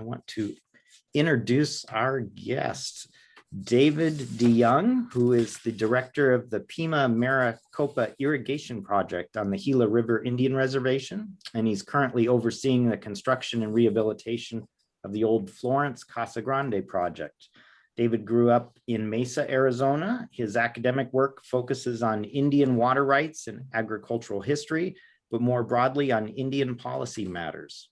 I want to introduce our guest, David DeJong, who is the director of the Pima Maricopa Irrigation Project on the Gila River Indian Reservation, and he's currently overseeing the construction and rehabilitation of the old Florence-Casa Grande Project. David grew up in Mesa, Arizona. His academic work focuses on Indian water rights and agricultural history, but more broadly on Indian policy matters.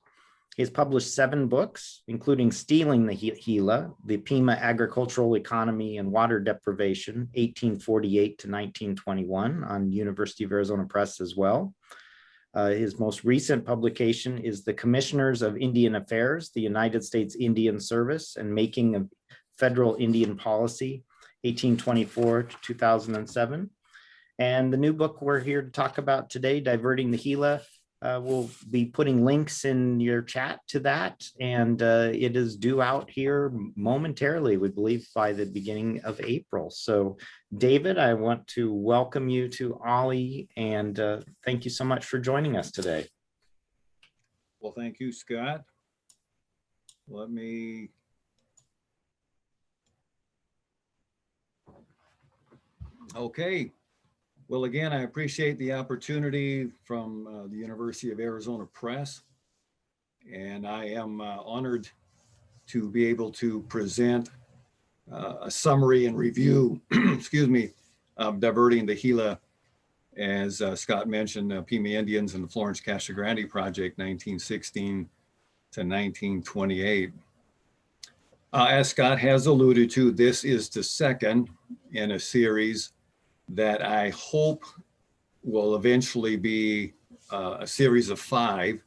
He has published 7 books, including Stealing the Gila, The Pima Agricultural Economy and Water Deprivation, 1848 to 1921, on University of Arizona Press as well. His most recent publication is The Commissioners of Indian Affairs, the United States Indian Service and Making of Federal Indian Policy, 1824 to 2007. And the new book we're here to talk about today, Diverting the Gila, we'll be putting links in your chat to that, and it is due out here momentarily, we believe, by the beginning of April. So, David, I want to welcome you to Ollie, and thank you so much for joining us today. Well, thank you, Scott. Let me... Okay. Well, again, I appreciate the opportunity from the University of Arizona Press, and I am honored to be able to present a summary and review, excuse me, of Diverting the Gila, as Scott mentioned, Pima Indians and the Florence-Casa Grande Project, 1916 to 1928. As Scott has alluded to, this is the second in a series that I hope will eventually be a series of 5.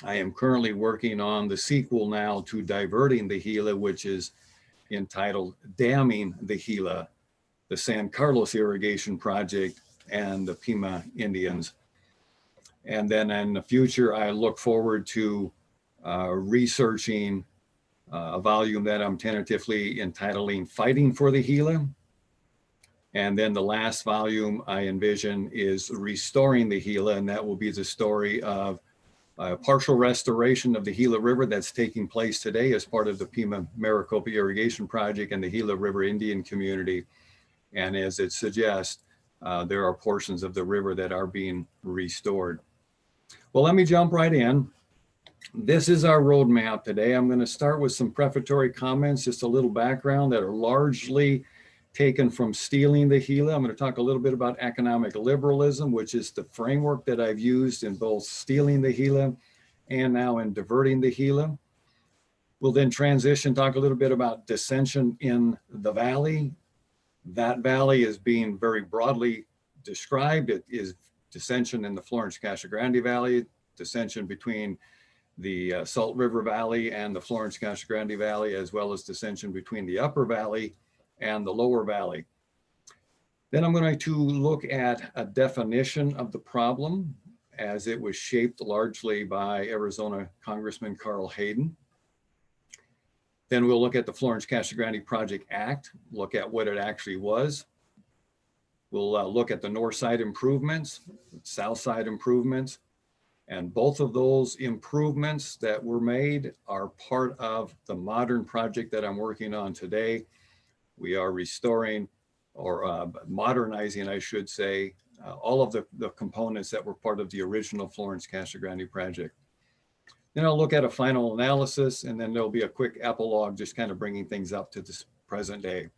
I am currently working on the sequel now to Diverting the Gila, which is entitled Damming the Gila, the San Carlos Irrigation Project, and the Pima Indians. And then in the future, I look forward to researching a volume that I'm tentatively entitling Fighting for the Gila. And then the last volume I envision is Restoring the Gila, and that will be the story of partial restoration of the Gila River that's taking place today as part of the Pima Maricopa Irrigation Project and the Gila River Indian community. And as it suggests, there are portions of the river that are being restored. Well, let me jump right in. This is our roadmap today. I'm going to start with some prefatory comments, just a little background that are largely taken from Stealing the Gila. I'm going to talk a little bit about economic liberalism, which is the framework that I've used in both Stealing the Gila and now in Diverting the Gila. We'll then transition, talk a little bit about dissension in the valley. That valley is being very broadly described. It is dissension in the Florence-Casa Grande Valley, dissension between the Salt River Valley and the Florence-Casa Grande Valley, as well as dissension between the Upper Valley and the Lower Valley. Then I'm going to look at a definition of the problem as it was shaped largely by Arizona Congressman Carl Hayden. Then we'll look at the Florence-Casa Grande Project Act, look at what it actually was. We'll look at the north side improvements, south side improvements, and both of those improvements that were made are part of the modern project that I'm working on today. We are restoring or modernizing, I should say, all of the components that were part of the original Florence-Casa Grande project. Then I'll look at a final analysis, and then there'll be a quick epilogue, just kind of bringing things up to this present day.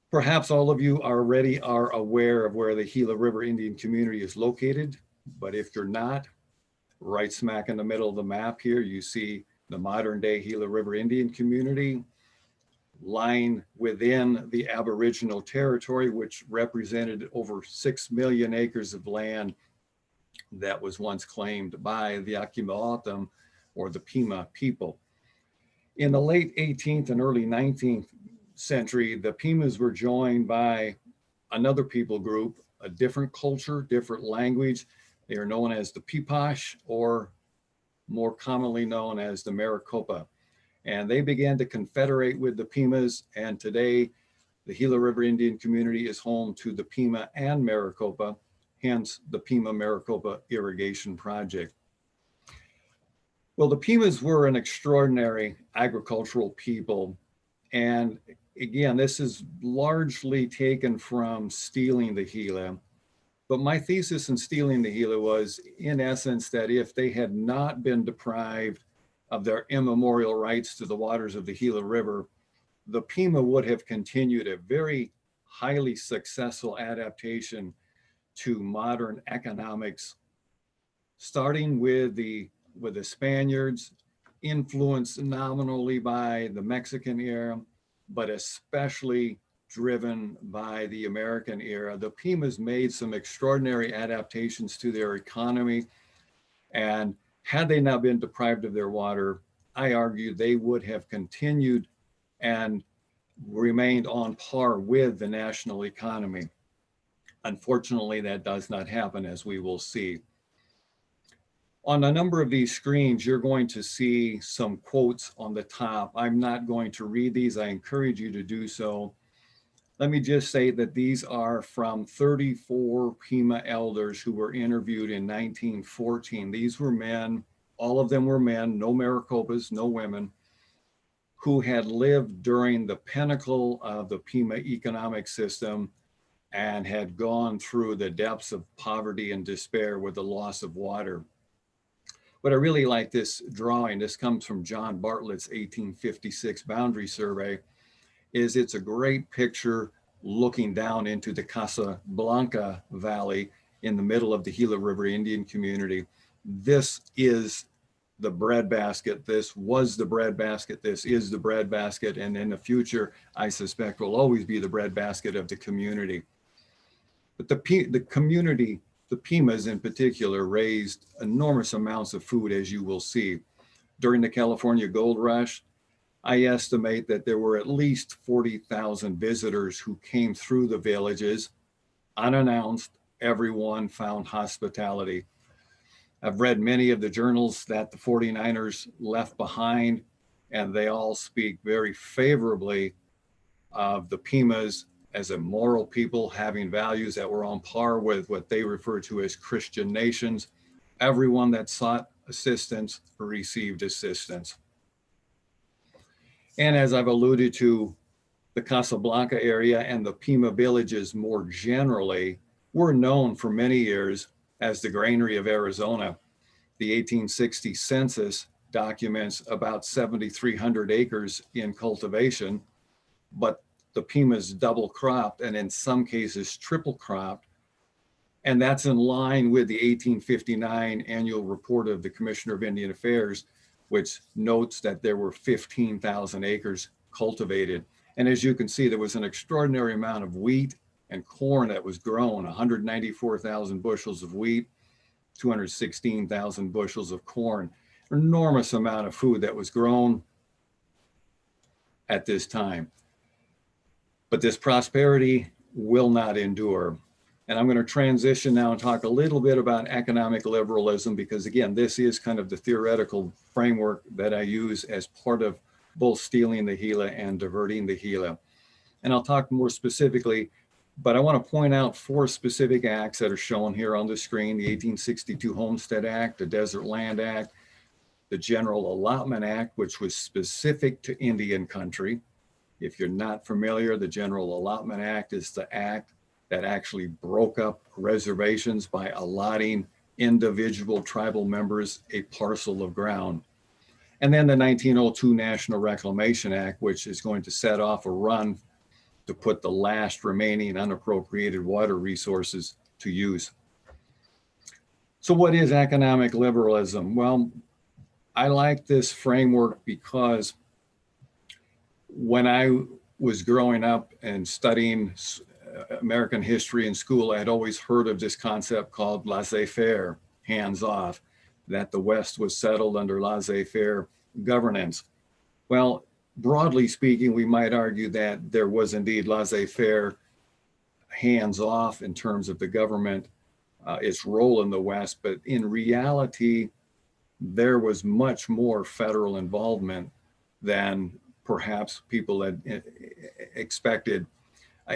Perhaps all of you already are aware of where the Gila River Indian community is located, but if you're not, right smack in the middle of the map here, you see the modern day Gila River Indian community lying within the Aboriginal territory, which represented over 6 million acres of land that was once claimed by the Akimawatam, or the Pima people. In the late 18th and early 19th century, the Pimas were joined by another people group, a different culture, different language. They are known as the Pipash, or more commonly known as the Maricopa. And they began to confederate with the Pimas, and today the Gila River Indian community is home to the Pima and Maricopa, hence the Pima Maricopa Irrigation Project. Well, the Pimas were an extraordinary agricultural people. And again, this is largely taken from Stealing the Gila. But my thesis in Stealing the Gila was, in essence, that if they had not been deprived of their immemorial rights to the waters of the Gila River, the Pima would have continued a very highly successful adaptation to modern economics, starting with the Spaniards, influenced nominally by the Mexican era, but especially driven by the American era. The Pimas made some extraordinary adaptations to their economy, and had they not been deprived of their water, I argue they would have continued and remained on par with the national economy. Unfortunately, that does not happen, as we will see. On a number of these screens, you're going to see some quotes on the top. I'm not going to read these. I encourage you to do so. Let me just say that these are from 34 Pima elders who were interviewed in 1914. These were men, all of them were men, no Maricopas, no women, who had lived during the pinnacle of the Pima economic system and had gone through the depths of poverty and despair with the loss of water. But I really like this drawing. This comes from John Bartlett's 1856 boundary survey. It's a great picture looking down into the Casablanca Valley in the middle of the Gila River Indian community. This is the breadbasket. This was the breadbasket. This is the breadbasket. And in the future, I suspect will always be the breadbasket of the community. But the community, the Pimas in particular, raised enormous amounts of food, as you will see. During the California Gold Rush, I estimate that there were at least 40,000 visitors who came through the villages unannounced. Everyone found hospitality. I've read many of the journals that the 49ers left behind, and they all speak very favorably of the Pimas as a moral people having values that were on par with what they refer to as Christian nations. Everyone that sought assistance received assistance. And as I've alluded to, the Casablanca area and the Pima villages more generally were known for many years as the granary of Arizona. The 1860 census documents about 7,300 acres in cultivation, but the Pimas double cropped and in some cases triple cropped. And that's in line with the 1859 annual report of the Commissioner of Indian Affairs, which notes that there were 15,000 acres cultivated. And as you can see, there was an extraordinary amount of wheat and corn that was grown, 194,000 bushels of wheat, 216,000 bushels of corn, enormous amount of food that was grown at this time. But this prosperity will not endure. And I'm going to transition now and talk a little bit about economic liberalism, because again, this is kind of the theoretical framework that I use as part of both Stealing the Gila and Diverting the Gila. And I'll talk more specifically, but I want to point out 4 specific acts that are shown here on the screen: the 1862 Homestead Act, the Desert Land Act, the General Allotment Act, which was specific to Indian country. If you're not familiar, the General Allotment Act is the act that actually broke up reservations by allotting individual tribal members a parcel of ground. And then the 1902 National Reclamation Act, which is going to set off a run to put the last remaining unappropriated water resources to use. So what is economic liberalism? Well, I like this framework because when I was growing up and studying American history in school, I had always heard of this concept called laissez-faire, hands off, that the West was settled under laissez-faire governance. Well, broadly speaking, we might argue that there was indeed laissez-faire, hands off in terms of the government, its role in the West, but in reality, there was much more federal involvement than perhaps people had expected,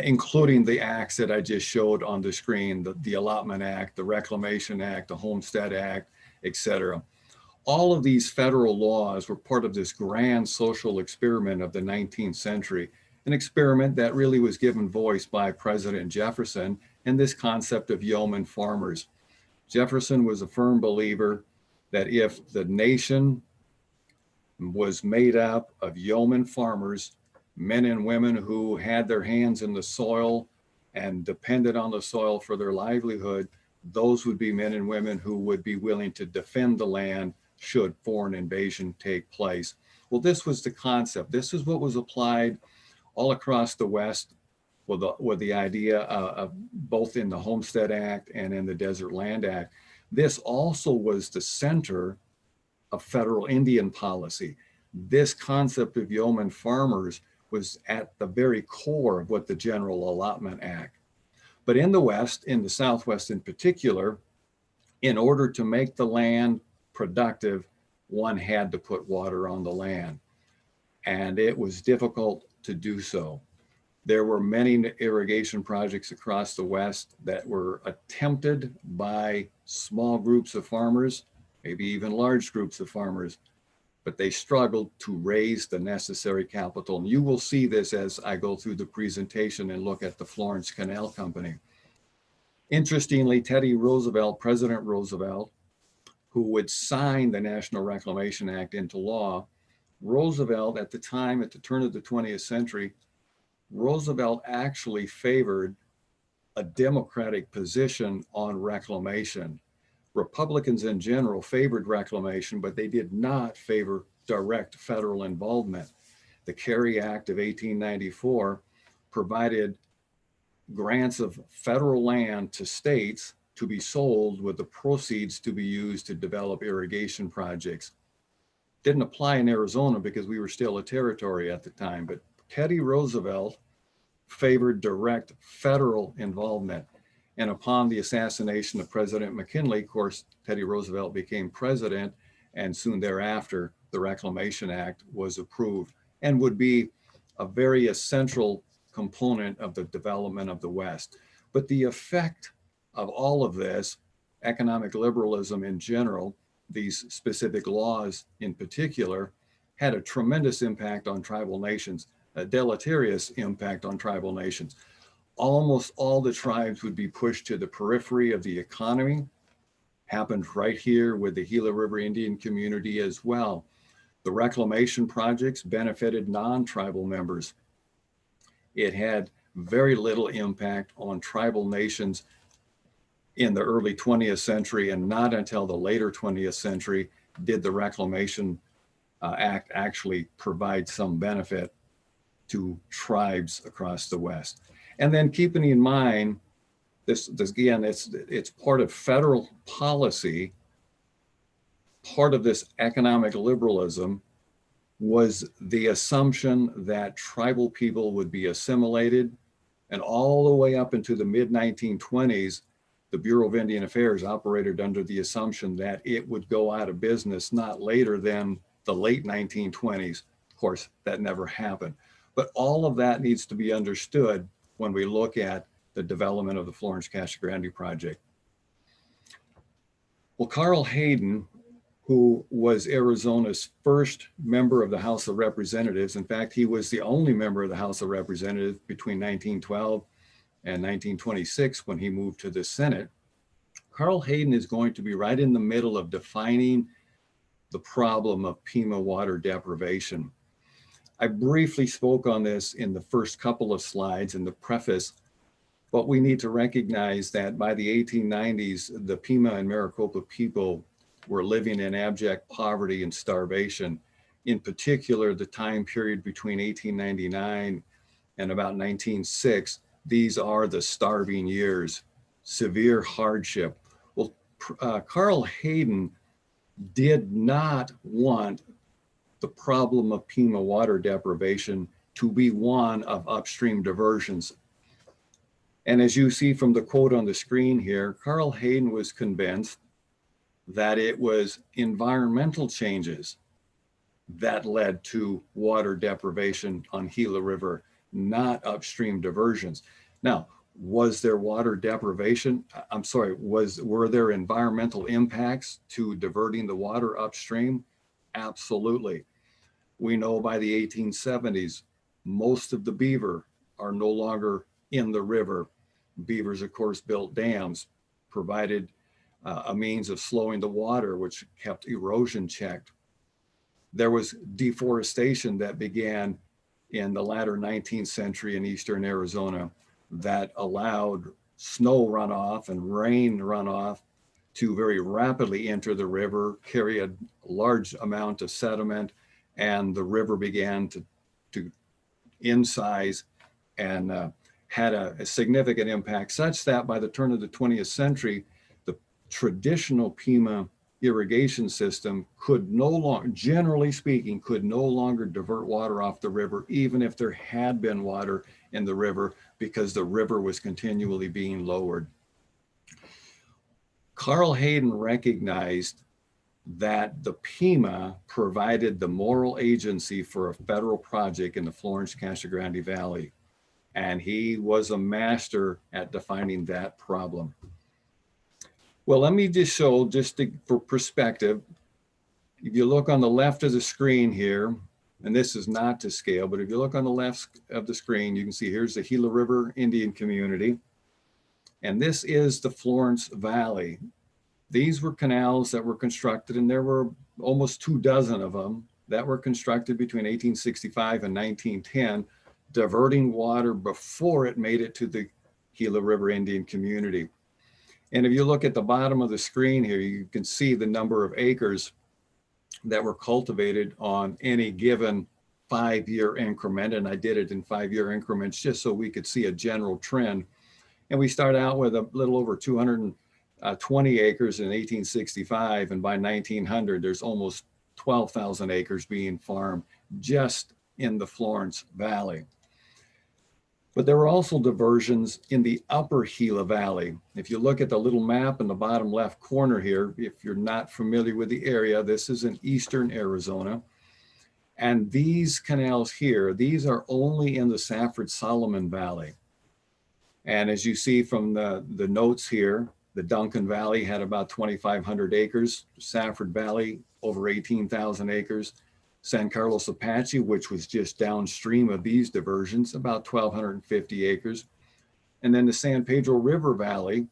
including the acts that I just showed on the screen, the Allotment Act, the Reclamation Act, the Homestead Act, et cetera. all of these federal laws were part of this grand social experiment of the 19th century, an experiment that really was given voice by President Jefferson and this concept of yeoman farmers. Jefferson was a firm believer that if the nation was made up of yeoman farmers, men and women who had their hands in the soil and depended on the soil for their livelihood, those would be men and women who would be willing to defend the land should foreign invasion take place. Well, this was the concept. This is what was applied all across the West with the idea of both in the Homestead Act and in the Desert Land Act. This also was the center of federal Indian policy. This concept of yeoman farmers was at the very core of what the General Allotment Act. But in the West, in the Southwest in particular, in order to make the land productive, one had to put water on the land. And it was difficult to do so. There were many irrigation projects across the West that were attempted by small groups of farmers, maybe even large groups of farmers, but they struggled to raise the necessary capital. And you will see this as I go through the presentation and look at the Florence Canal Company. Interestingly, President Roosevelt, who would sign the National Reclamation Act into law, Roosevelt at the time, at the turn of the 20th century, Roosevelt actually favored a democratic position on reclamation. Republicans in general favored reclamation, but they did not favor direct federal involvement. The Carey Act of 1894 provided grants of federal land to states to be sold with the proceeds to be used to develop irrigation projects. Didn't apply in Arizona because we were still a territory at the time, but Teddy Roosevelt favored direct federal involvement. And upon the assassination of President McKinley, of course, Teddy Roosevelt became president, and soon thereafter, the Reclamation Act was approved and would be a very essential component of the development of the West. But the effect of all of this, economic liberalism in general, these specific laws in particular, had a tremendous impact on tribal nations, a deleterious impact on tribal nations. Almost all the tribes would be pushed to the periphery of the economy. Happened right here with the Gila River Indian community as well. The reclamation projects benefited non-tribal members. It had very little impact on tribal nations in the early 20th century, and not until the later 20th century did the Reclamation Act actually provide some benefit to tribes across the West. And then keeping in mind, this again, it's part of federal policy. Part of this economic liberalism was the assumption that tribal people would be assimilated, and all the way up into the mid-1920s, the Bureau of Indian Affairs operated under the assumption that it would go out of business not later than the late 1920s. Of course, that never happened. But all of that needs to be understood when we look at the development of the Florence-Casa Grande Project. Well, Carl Hayden, who was Arizona's first member of the House of Representatives, in fact, he was the only member of the House of Representatives between 1912 and 1926 when he moved to the Senate. Carl Hayden is going to be right in the middle of defining the problem of Pima water deprivation. I briefly spoke on this in the first couple of slides in the preface, but we need to recognize that by the 1890s, the Pima and Maricopa people were living in abject poverty and starvation. In particular, the time period between 1899 and about 1906, these are the starving years, severe hardship. Well, Carl Hayden did not want the problem of Pima water deprivation to be one of upstream diversions. And as you see from the quote on the screen here, Carl Hayden was convinced that it was environmental changes that led to water deprivation on Gila River, not upstream diversions. Now, Was there water deprivation? I'm sorry, were there environmental impacts to diverting the water upstream? Absolutely. We know by the 1870s, most of the beaver are no longer in the river. Beavers, of course, built dams, provided a means of slowing the water, which kept erosion checked. There was deforestation that began in the latter 19th century in eastern Arizona that allowed snow runoff and rain runoff to very rapidly enter the river, carry a large amount of sediment, and the river began to in-size and had a significant impact, such that by the turn of the 20th century, the traditional Pima irrigation system could no longer, generally speaking, could no longer divert water off the river, even if there had been water in the river, because the river was continually being lowered. Carl Hayden recognized that the Pima provided the moral agency for a federal project in the Florence-Casa Grande Valley, and he was a master at defining that problem. Well, let me just show, for perspective, if you look on the left of the screen here, and this is not to scale, but if you look on the left of the screen, you can see here's the Gila River Indian community, and this is the Florence Valley. These were canals that were constructed, and there were almost 24 of them that were constructed between 1865 and 1910, diverting water before it made it to the Gila River Indian community. And if you look at the bottom of the screen here, you can see the number of acres that were cultivated on any given 5-year increment. And I did it in 5-year increments just so we could see a general trend. And we start out with a little over 220 acres in 1865. And by 1900, there's almost 12,000 acres being farmed just in the Florence Valley. But there were also diversions in the Upper Gila Valley. If you look at the little map in the bottom left corner here, if you're not familiar with the area, this is in eastern Arizona. And these canals here, these are only in the Safford-Solomon Valley. And as you see from the notes here, the Duncan Valley had about 2,500 acres, Safford Valley over 18,000 acres, San Carlos Apache, which was just downstream of these diversions, about 1,250 acres. And then the San Pedro River Valley,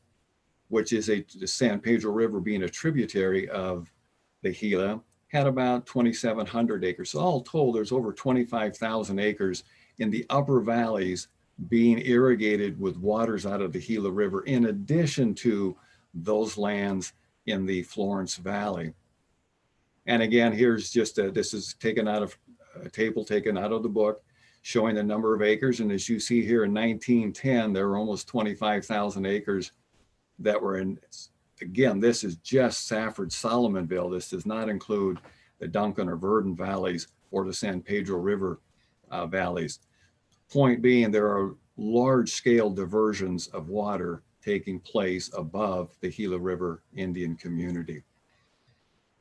which is the San Pedro River being a tributary of the Gila, had about 2,700 acres. So all told, there's over 25,000 acres in the upper valleys being irrigated with waters out of the Gila River, in addition to those lands in the Florence Valley. And again, here's just this is taken out of a table taken out of the book, showing the number of acres. And as you see here in 1910, there were almost 25,000 acres that were in, again, this is just Safford-Solomonville. This does not include the Duncan or Verdon valleys or the San Pedro River valleys. Point being, there are large-scale diversions of water taking place above the Gila River Indian community.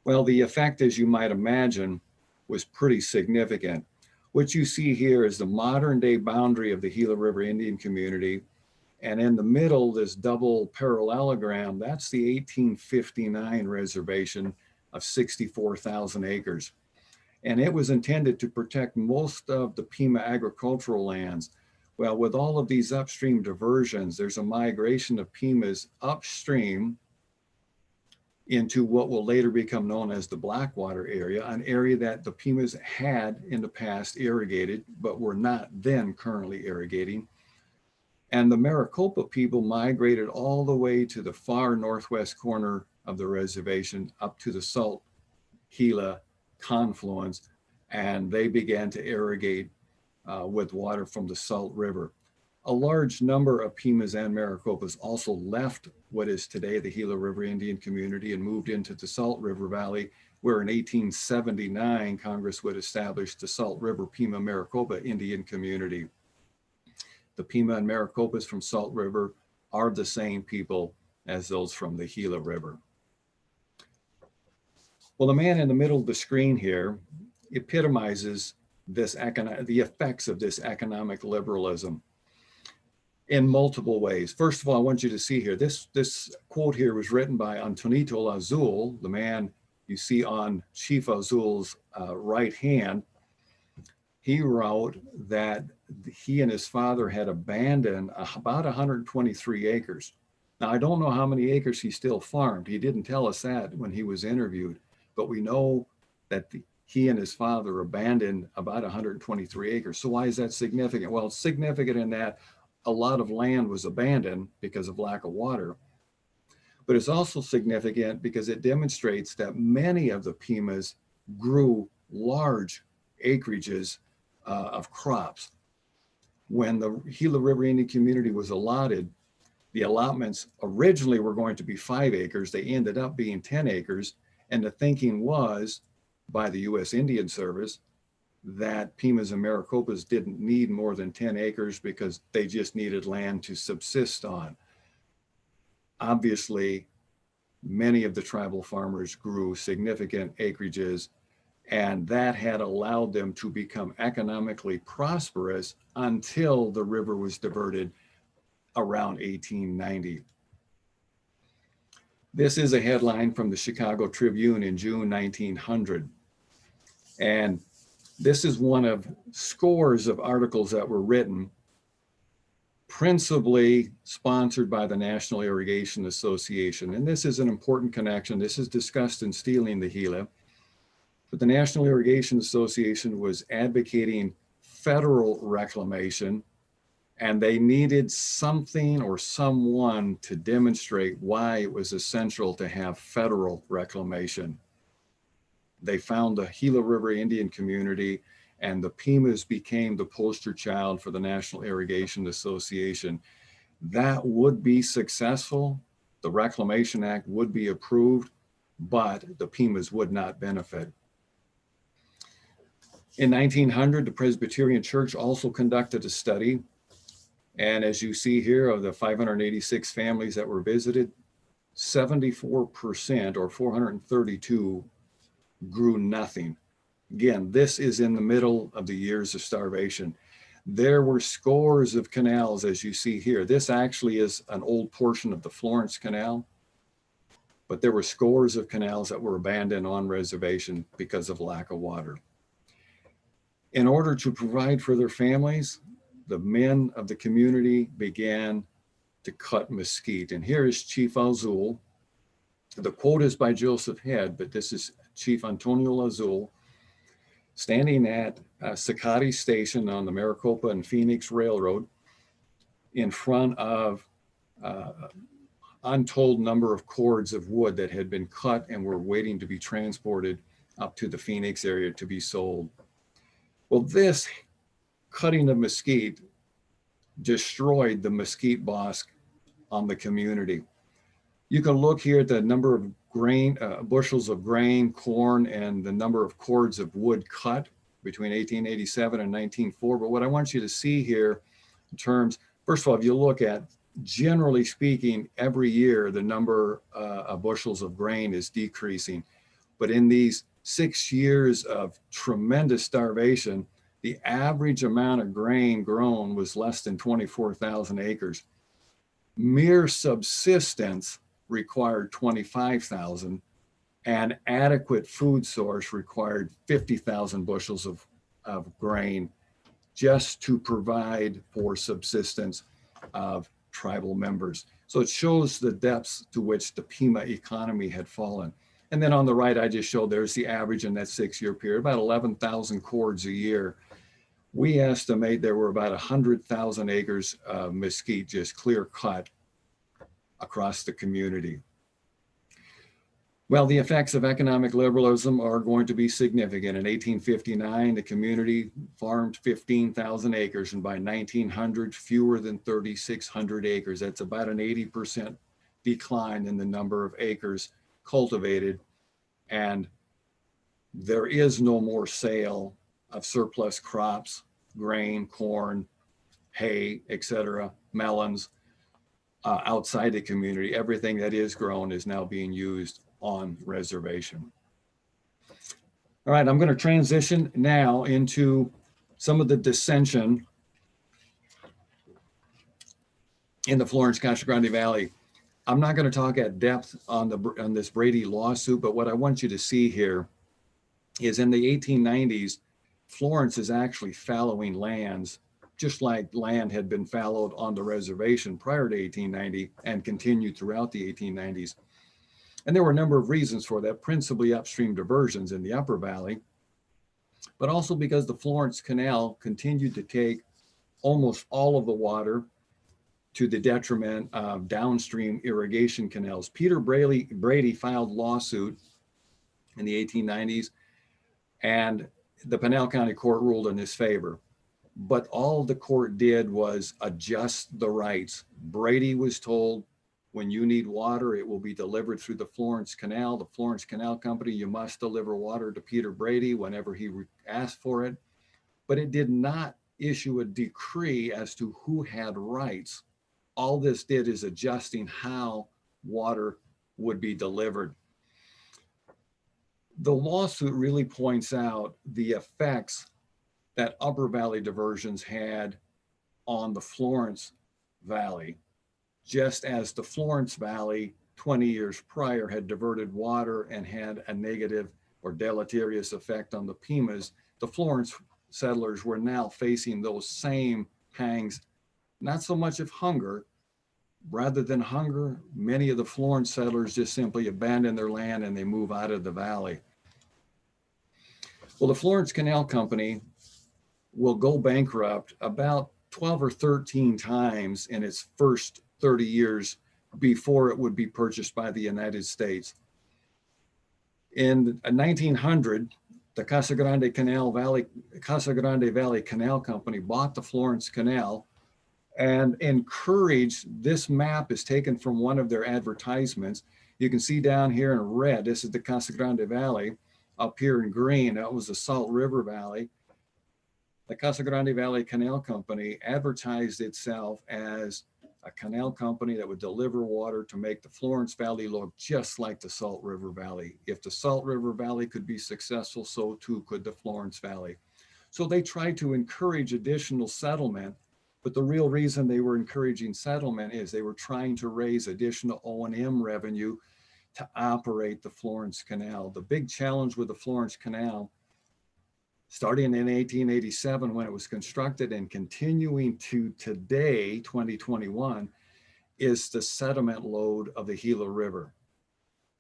Well, the effect, as you might imagine, was pretty significant. What you see here is the modern-day boundary of the Gila River Indian community, and in the middle, this double parallelogram, that's the 1859 reservation of 64,000 acres. And it was intended to protect most of the Pima agricultural lands. Well, with all of these upstream diversions, there's a migration of Pimas upstream into what will later become known as the Blackwater area, an area that the Pimas had in the past irrigated, but were not then currently irrigating. And the Maricopa people migrated all the way to the far northwest corner of the reservation up to the Salt Gila confluence, and they began to irrigate with water from the Salt River. A large number of Pimas and Maricopas also left what is today the Gila River Indian community and moved into the Salt River Valley, where in 1879, Congress would establish the Salt River Pima Maricopa Indian community. The Pima and Maricopas from Salt River are the same people as those from the Gila River. Well, the man in the middle of the screen here epitomizes the effects of this economic liberalism. in multiple ways. First of all, I want you to see here, this quote here was written by Antonito Azul, the man you see on Chief Azul's right hand. He wrote that he and his father had abandoned about 123 acres. Now, I don't know how many acres he still farmed. He didn't tell us that when he was interviewed, but we know that he and his father abandoned about 123 acres. So why is that significant? Well, it's significant in that a lot of land was abandoned because of lack of water, but it's also significant because it demonstrates that many of the Pimas grew large acreages of crops. When the Gila River Indian community was allotted, the allotments originally were going to be 5 acres. They ended up being 10 acres. And the thinking was by the U.S. Indian Service that Pimas and Maricopas didn't need more than 10 acres because they just needed land to subsist on. Obviously, many of the tribal farmers grew significant acreages, and that had allowed them to become economically prosperous until the river was diverted around 1890. This is a headline from the Chicago Tribune in June 1900. And this is one of scores of articles that were written, principally sponsored by the National Irrigation Association. And this is an important connection. This is discussed in Stealing the Gila. But the National Irrigation Association was advocating federal reclamation, and they needed something or someone to demonstrate why it was essential to have federal reclamation. They found the Gila River Indian community, and the Pimas became the poster child for the National Irrigation Association. That would be successful. The Reclamation Act would be approved, but the Pimas would not benefit. In 1900, the Presbyterian Church also conducted a study. And as you see here, of the 586 families that were visited, 74% or 432 grew nothing. Again, this is in the middle of the years of starvation. There were scores of canals, as you see here. This actually is an old portion of the Florence Canal, but there were scores of canals that were abandoned on reservation because of lack of water. In order to provide for their families, the men of the community began to cut mesquite. And here is Chief Azul. The quote is by Joseph Head, but this is Chief Antonio Azul standing at Sacati Station on the Maricopa and Phoenix Railroad in front of untold number of cords of wood that had been cut and were waiting to be transported up to the Phoenix area to be sold. Well, this cutting of mesquite destroyed the mesquite bosque on the community. You can look here at the number of grain, bushels of grain, corn, and the number of cords of wood cut between 1887 and 1904. But what I want you to see here in terms, first of all, if you look at, generally speaking, every year, the number of bushels of grain is decreasing. But in these 6 years of tremendous starvation, the average amount of grain grown was less than 24,000 acres. Mere subsistence required 25,000, and adequate food source required 50,000 bushels of grain just to provide for subsistence of tribal members. So it shows the depths to which the Pima economy had fallen. And then on the right, I just showed there's the average in that 6-year period, about 11,000 cords a year. We estimate there were about 100,000 acres of mesquite just clear cut across the community. Well, the effects of economic liberalism are going to be significant. In 1859, the community farmed 15,000 acres, and by 1900, fewer than 3,600 acres. That's about an 80% decline in the number of acres cultivated, and there is no more sale of surplus crops, grain, corn, hay, etc., melons, outside the community. Everything that is grown is now being used on reservation. All right, I'm going to transition now into some of the dissension in the Florence-Casa Grande Valley. I'm not going to talk at depth on this Brady lawsuit, but what I want you to see here is in the 1890s, Florence is actually fallowing lands, just like land had been fallowed on the reservation prior to 1890 and continued throughout the 1890s. And there were a number of reasons for that, principally upstream diversions in the upper valley, but also because the Florence Canal continued to take almost all of the water to the detriment of downstream irrigation canals. Peter Brady filed lawsuit in the 1890s, and the Pinal County Court ruled in his favor. But all the court did was adjust the rights. Brady was told, when you need water, it will be delivered through the Florence Canal. The Florence Canal Company, you must deliver water to Peter Brady whenever he asked for it. But it did not issue a decree as to who had rights. All this did is adjusting how water would be delivered. The lawsuit really points out the effects that upper valley diversions had on the Florence Valley, just as the Florence Valley 20 years prior had diverted water and had a negative or deleterious effect on the Pimas. The Florence settlers were now facing those same pangs, not so much of hunger. Rather than hunger, many of the Florence settlers just simply abandon their land and they move out of the valley. Well, the Florence Canal Company will go bankrupt about 12 or 13 times in its first 30 years before it would be purchased by the United States. In 1900, the Casa Grande Valley Canal Company bought the Florence Canal and encouraged. This map is taken from one of their advertisements. You can see down here in red, this is the Casa Grande Valley. Up here in green, that was the Salt River Valley. The Casa Grande Valley Canal Company advertised itself as a canal company that would deliver water to make the Florence Valley look just like the Salt River Valley. If the Salt River Valley could be successful, so too could the Florence Valley. So they tried to encourage additional settlement, but the real reason they were encouraging settlement is they were trying to raise additional O&M revenue to operate the Florence Canal. The big challenge with the Florence Canal, starting in 1887 when it was constructed and continuing to today, 2021, is the sediment load of the Gila River.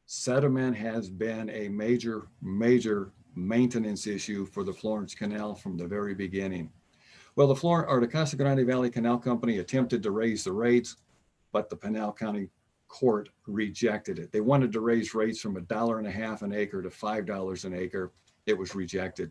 Sediment has been a major maintenance issue for the Florence Canal from the very beginning. Well, the Casa Grande Valley Canal Company attempted to raise the rates, but the Pinal County Court rejected it. They wanted to raise rates from $1.50 an acre to $5 an acre. It was rejected.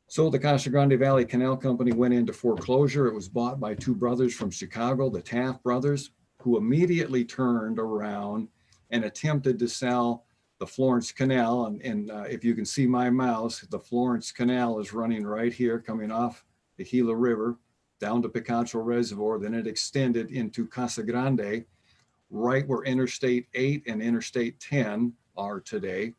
So the Casa Grande Valley Canal Company went into foreclosure. It was bought by two brothers from Chicago, the Taft brothers, who immediately turned around and attempted to sell the Florence Canal. And if you can see my mouse, the Florence Canal is running right here, coming off the Gila River down to Picacho Reservoir. Then it extended into Casa Grande, right where Interstate 8 and Interstate 10 are today.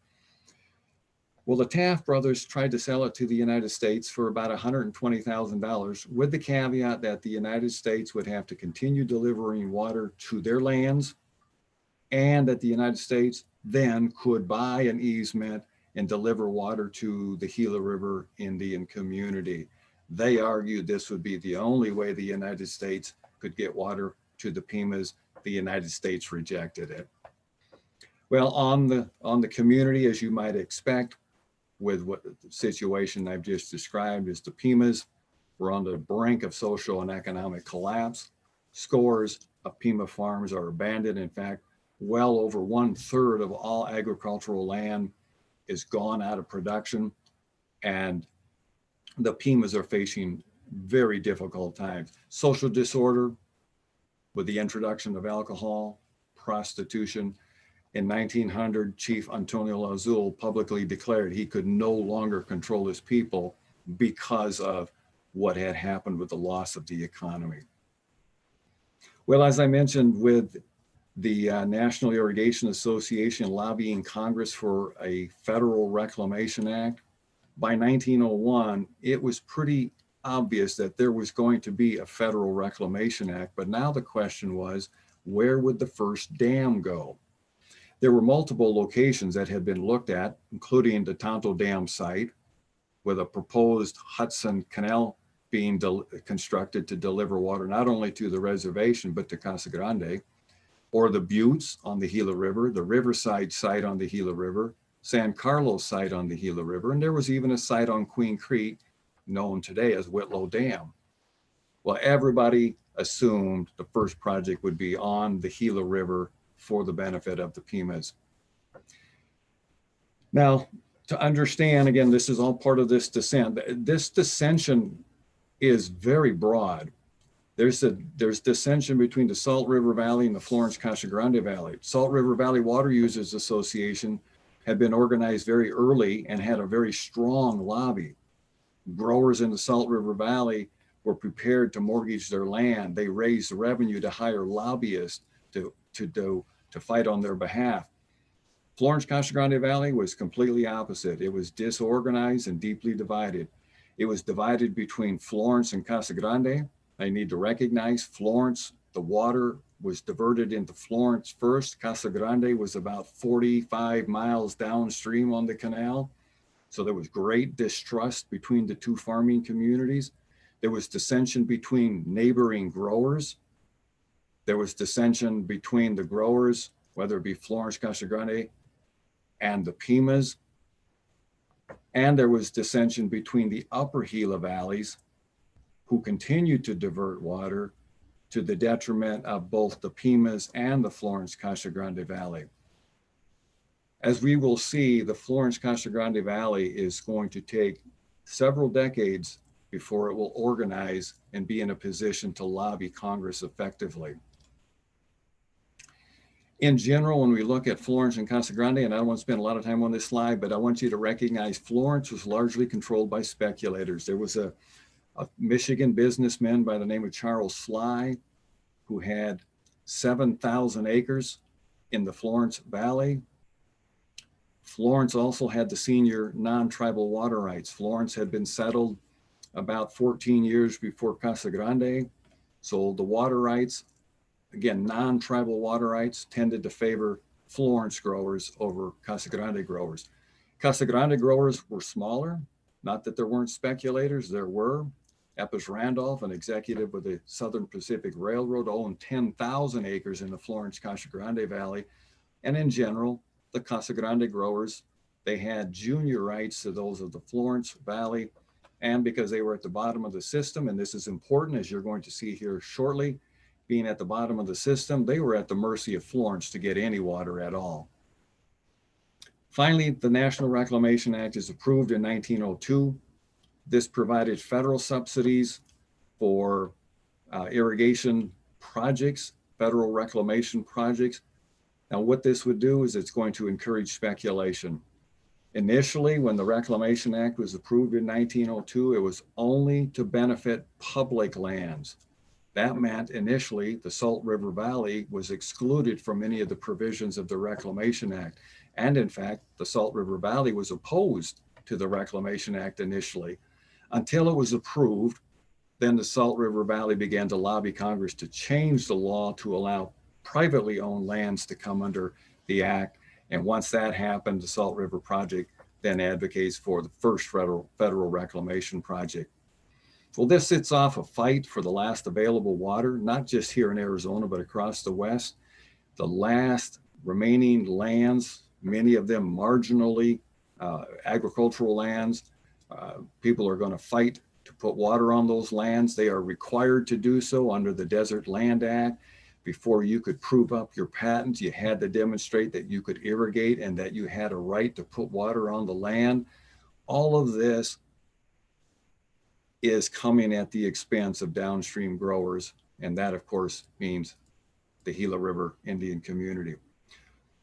Well, the Taft brothers tried to sell it to the United States for about $120,000, with the caveat that the United States would have to continue delivering water to their lands, and that the United States then could buy an easement and deliver water to the Gila River Indian community. They argued this would be the only way the United States could get water to the Pimas. The United States rejected it. Well, on the community, as you might expect, with what the situation I've just described, is the Pimas were on the brink of social and economic collapse. Scores of Pima farms are abandoned. In fact, well over 1/3 of all agricultural land is gone out of production, and the Pimas are facing very difficult times. Social disorder with the introduction of alcohol, prostitution. In 1900, Chief Antonio Lazul publicly declared he could no longer control his people because of what had happened with the loss of the economy. Well, as I mentioned, with the National Irrigation Association lobbying Congress for a federal Reclamation Act, by 1901, it was pretty obvious that there was going to be a federal Reclamation Act, but now the question was, where would the first dam go? There were multiple locations that had been looked at, including the Tonto Dam site, with a proposed Hudson Canal being constructed to deliver water not only to the reservation, but to Casa Grande, or the Buttes on the Gila River, the Riverside site on the Gila River, San Carlos site on the Gila River, and there was even a site on Queen Creek known today as Whitlow Dam. Well, everybody assumed the first project would be on the Gila River for the benefit of the Pimas. Now, to understand, again, this is all part of this dissent. This dissension is very broad. There's dissension between the Salt River Valley and the Florence-Casa Grande Valley. Salt River Valley Water Users Association had been organized very early and had a very strong lobby. Growers in the Salt River Valley were prepared to mortgage their land. They raised revenue to hire lobbyists to fight on their behalf. Florence-Casa Grande Valley was completely opposite. It was disorganized and deeply divided. It was divided between Florence and Casa Grande. I need to recognize Florence, the water was diverted into Florence first. Casa Grande was about 45 miles downstream on the canal. So there was great distrust between the two farming communities. There was dissension between neighboring growers. There was dissension between the growers, whether it be Florence, Casa Grande, and the Pimas. And there was dissension between the Upper Gila Valleys, who continued to divert water to the detriment of both the Pimas and the Florence-Casa Grande Valley. As we will see, the Florence-Casa Grande Valley is going to take several decades before it will organize and be in a position to lobby Congress effectively. In general, when we look at Florence and Casa Grande, and I don't want to spend a lot of time on this slide, but I want you to recognize Florence was largely controlled by speculators. There was a Michigan businessman by the name of Charles Sly, who had 7,000 acres in the Florence Valley. Florence also had the senior non-tribal water rights. Florence had been settled about 14 years before Casa Grande. So the water rights, again, non-tribal water rights, tended to favor Florence growers over Casa Grande growers. Casa Grande growers were smaller, not that there weren't speculators, there were. Epis Randolph, an executive with the Southern Pacific Railroad, owned 10,000 acres in the Florence-Casa Grande Valley. And in general, the Casa Grande growers, they had junior rights to those of the Florence Valley. And because they were at the bottom of the system, and this is important as you're going to see here shortly, being at the bottom of the system, they were at the mercy of Florence to get any water at all. Finally, the National Reclamation Act is approved in 1902. This provided federal subsidies for irrigation projects, federal reclamation projects. Now, what this would do is it's going to encourage speculation. Initially, when the Reclamation Act was approved in 1902, it was only to benefit public lands. That meant initially the Salt River Valley was excluded from any of the provisions of the Reclamation Act. And in fact, the Salt River Valley was opposed to the Reclamation Act initially. Until it was approved, then the Salt River Valley began to lobby Congress to change the law to allow privately owned lands to come under the act. And once that happened, the Salt River Project then advocates for the first federal reclamation project. Well, this sets off a fight for the last available water, not just here in Arizona, but across the West. The last remaining lands, many of them marginally agricultural lands, people are going to fight to put water on those lands. They are required to do so under the Desert Land Act. Before you could prove up your patent, you had to demonstrate that you could irrigate and that you had a right to put water on the land. All of this is coming at the expense of downstream growers. And that, of course, means the Gila River Indian community.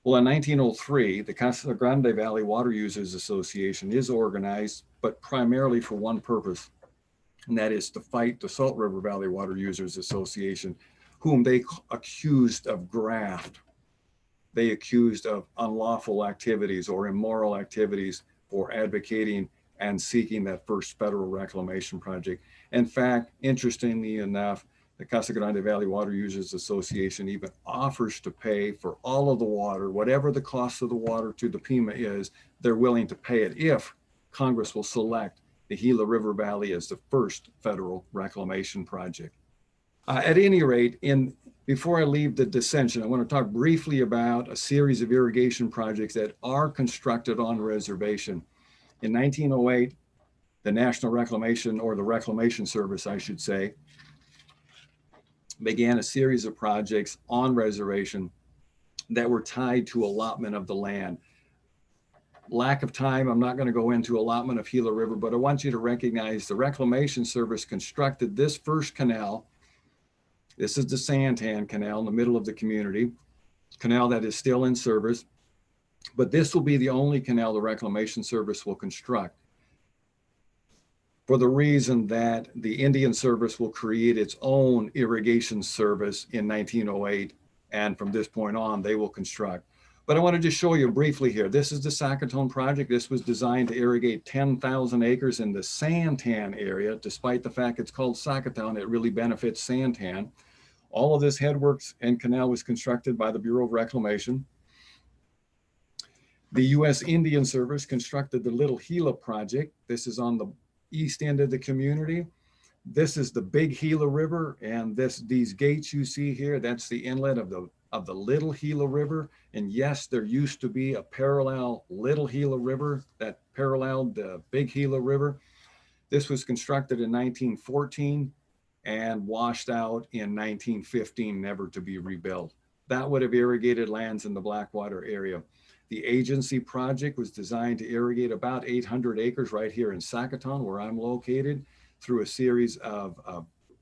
Well, in 1903, the Casa Grande Valley Water Users Association is organized, but primarily for one purpose, and that is to fight the Salt River Valley Water Users Association, whom they accused of graft. They accused of unlawful activities or immoral activities for advocating and seeking that first federal reclamation project. In fact, interestingly enough, the Casa Grande Valley Water Users Association even offers to pay for all of the water, whatever the cost of the water to the Pima is, they're willing to pay it if Congress will select the Gila River Valley as the first federal reclamation project. At any rate, before I leave the dissension, I want to talk briefly about a series of irrigation projects that are constructed on reservation. In 1908, the National Reclamation, or the Reclamation Service, I should say, began a series of projects on reservation that were tied to allotment of the land. Lack of time, I'm not going to go into allotment of Gila River, but I want you to recognize the Reclamation Service constructed this first canal. This is the Santan Canal in the middle of the community, canal that is still in service, but this will be the only canal the Reclamation Service will construct, for the reason that the Indian Service will create its own irrigation service in 1908, and from this point on, they will construct. But I want to just show you briefly here. This is the Sacratone Project. This was designed to irrigate 10,000 acres in the Santan area. Despite the fact it's called Sacatone, it really benefits Santan. All of this headworks and canal was constructed by the Bureau of Reclamation. The U.S. Indian Service constructed the Little Gila Project. This is on the east end of the community. This is the Big Gila River, and these gates you see here, that's the inlet of the Little Gila River. And yes, there used to be a parallel Little Gila River that paralleled the Big Gila River. This was constructed in 1914 and washed out in 1915, never to be rebuilt. That would have irrigated lands in the Blackwater area. The agency project was designed to irrigate about 800 acres right here in Sacatone, where I'm located, through a series of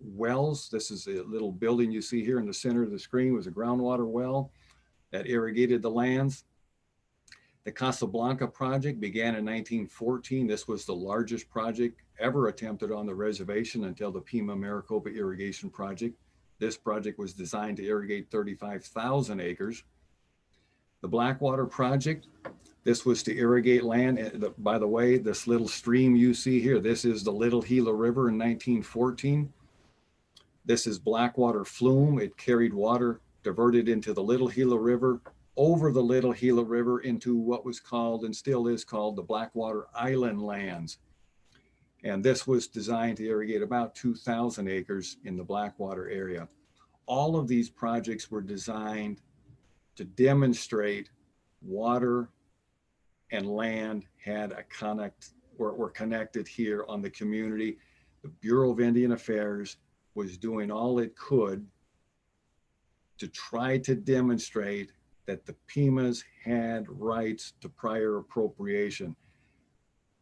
wells. This is a little building you see here in the center of the screen, was a groundwater well that irrigated the lands. The Casablanca Project began in 1914. This was the largest project ever attempted on the reservation until the Pima Maricopa Irrigation Project. This project was designed to irrigate 35,000 acres. The Blackwater Project, this was to irrigate land. By the way, this little stream you see here, this is the Little Gila River in 1914. This is Blackwater Flume. It carried water diverted into the Little Gila River, over the Little Gila River into what was called, and still is called, the Blackwater Island lands. And this was designed to irrigate about 2,000 acres in the Blackwater area. All of these projects were designed to demonstrate water and land had were connected here on the community. The Bureau of Indian Affairs was doing all it could to try to demonstrate that the Pimas had rights to prior appropriation.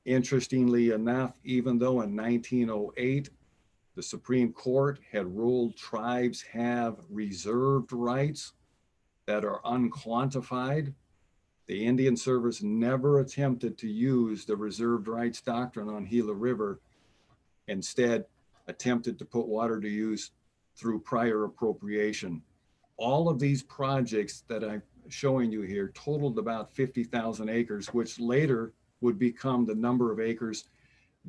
Interestingly enough, even though in 1908, the Supreme Court had ruled tribes have reserved rights that are unquantified, the Indian Service never attempted to use the reserved rights doctrine on Gila River, instead attempted to put water to use through prior appropriation. All of these projects that I'm showing you here totaled about 50,000 acres, which later would become the number of acres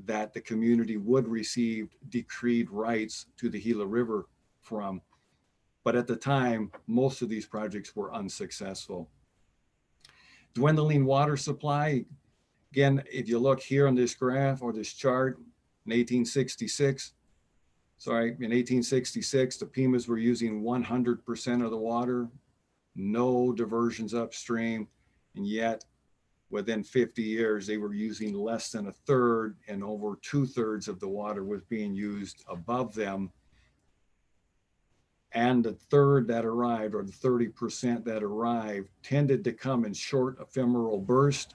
that the community would receive decreed rights to the Gila River from. But at the time, most of these projects were unsuccessful. Dwindling water supply. Again, if you look here on this graph or this chart, in 1866, the Pimas were using 100% of the water, no diversions upstream, and yet within 50 years, they were using less than a third, and over 2/3 of the water was being used above them. And the third that arrived, or the 30% that arrived, tended to come in short ephemeral bursts,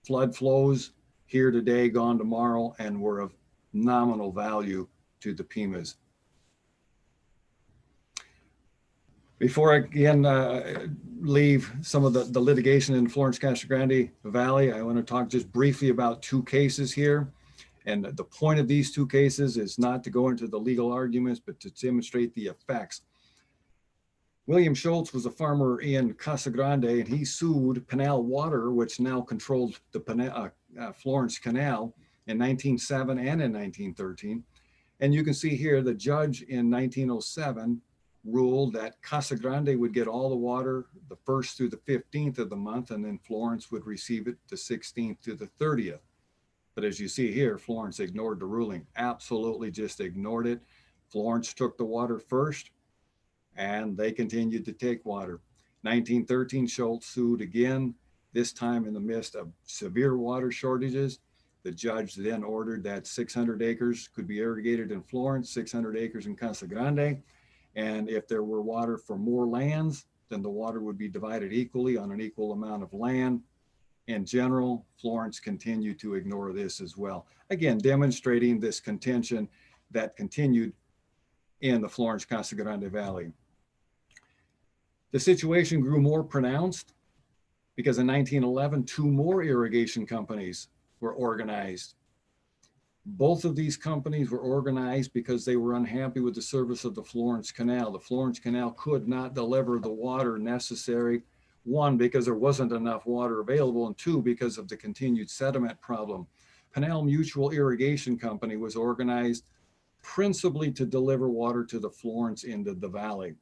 flood flows, here today, gone tomorrow, and were of nominal value to the Pimas. Before I again leave some of the litigation in Florence-Casa Grande Valley, I want to talk just briefly about two cases here. And the point of these two cases is not to go into the legal arguments, but to demonstrate the effects. William Schultz was a farmer in Casa Grande, and he sued Canal Water, which now controlled the Florence Canal, in 1907 and in 1913. And you can see here, the judge in 1907 ruled that Casa Grande would get all the water the 1st through the 15th of the month, and then Florence would receive it the 16th to the 30th. But as you see here, Florence ignored the ruling, absolutely just ignored it. Florence took the water first, and they continued to take water. 1913, Schultz sued again, this time in the midst of severe water shortages. The judge then ordered that 600 acres could be irrigated in Florence, 600 acres in Casa Grande. And if there were water for more lands, then the water would be divided equally on an equal amount of land. In general, Florence continued to ignore this as well. Again, demonstrating this contention that continued in the Florence-Casa Grande Valley. The situation grew more pronounced because in 1911, 2 more irrigation companies were organized. Both of these companies were organized because they were unhappy with the service of the Florence Canal. The Florence Canal could not deliver the water necessary, 1, because there wasn't enough water available, and 2, because of the continued sediment problem. Canal Mutual Irrigation Company was organized principally to deliver water to the Florence end of the valley.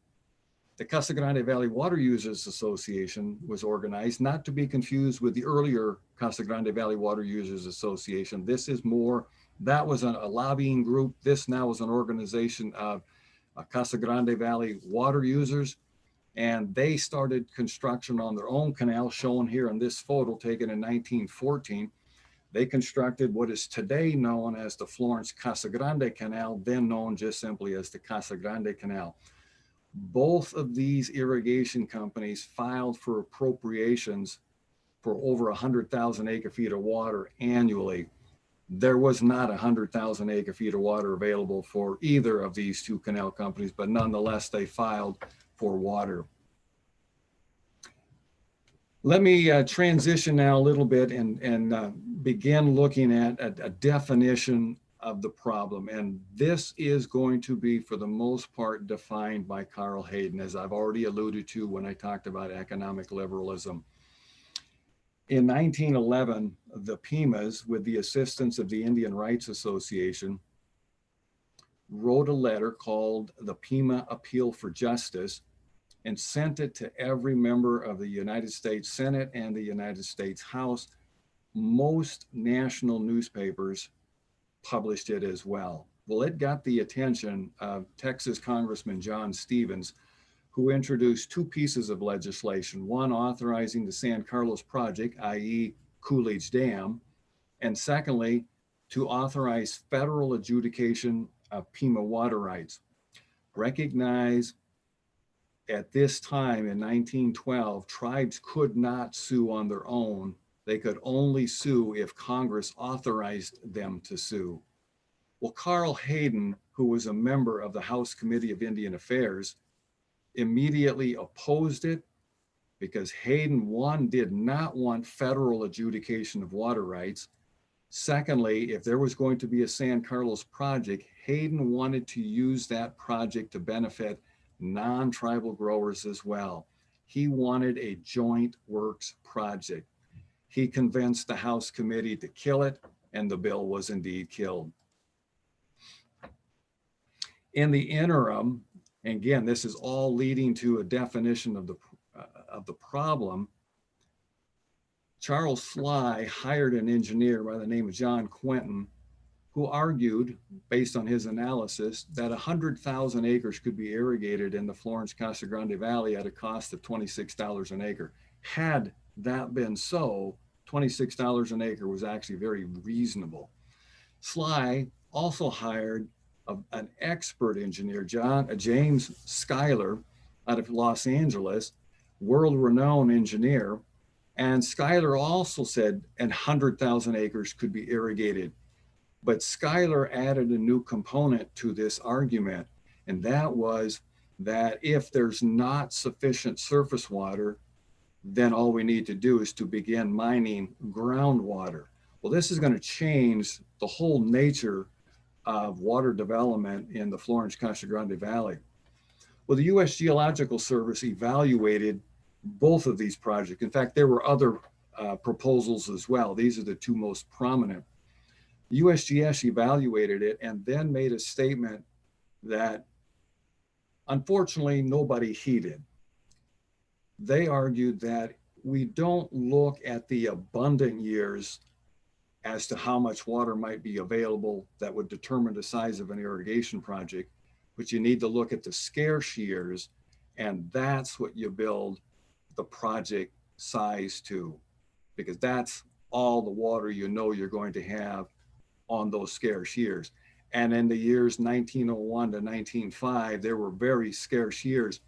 The Casa Grande Valley Water Users Association was organized, not to be confused with the earlier Casa Grande Valley Water Users Association. This is more, that was a lobbying group. This now is an organization of Casa Grande Valley water users, and they started construction on their own canal, shown here in this photo taken in 1914. They constructed what is today known as the Florence-Casa Grande Canal, then known just simply as the Casa Grande Canal. Both of these irrigation companies filed for appropriations for over 100,000 acre-feet of water annually. There was not 100,000 acre-feet of water available for either of these 2 canal companies, but nonetheless, they filed for water. Let me transition now a little bit and begin looking at a definition of the problem. And this is going to be, for the most part, defined by Carl Hayden, as I've already alluded to when I talked about economic liberalism. In 1911, the Pimas, with the assistance of the Indian Rights Association, wrote a letter called the Pima Appeal for Justice and sent it to every member of the United States Senate and the United States House. Most national newspapers published it as well. Well, it got the attention of Texas Congressman John Stevens, who introduced 2 pieces of legislation, one authorizing the San Carlos Project, i.e. Coolidge Dam, and secondly, to authorize federal adjudication of Pima water rights. Recognize at this time in 1912, tribes could not sue on their own. They could only sue if Congress authorized them to sue. Well, Carl Hayden, who was a member of the House Committee of Indian Affairs, immediately opposed it because Hayden, 1, did not want federal adjudication of water rights. Secondly, if there was going to be a San Carlos project, Hayden wanted to use that project to benefit non-tribal growers as well. He wanted a joint works project. He convinced the House committee to kill it, and the bill was indeed killed. In the interim, and again, this is all leading to a definition of the problem, Charles Sly hired an engineer by the name of John Quentin, who argued, based on his analysis, that 100,000 acres could be irrigated in the Florence-Casa Grande Valley at a cost of $26 an acre. Had that been so, $26 an acre was actually very reasonable. Sly also hired an expert engineer, James Schuyler, out of Los Angeles, world-renowned engineer. And Schuyler also said 100,000 acres could be irrigated. But Schuyler added a new component to this argument, and that was that if there's not sufficient surface water, then all we need to do is to begin mining groundwater. Well, this is going to change the whole nature of water development in the Florence-Casa Grande Valley. Well, the U.S. Geological Service evaluated both of these projects. In fact, there were other proposals as well. These are the 2 most prominent. USGS evaluated it and then made a statement that unfortunately nobody heeded. They argued that we don't look at the abundant years as to how much water might be available that would determine the size of an irrigation project, but you need to look at the scarce years, and that's what you build the project size to, because that's all the water you know you're going to have on those scarce years. And in the years 1901 to 1905, there were very scarce years.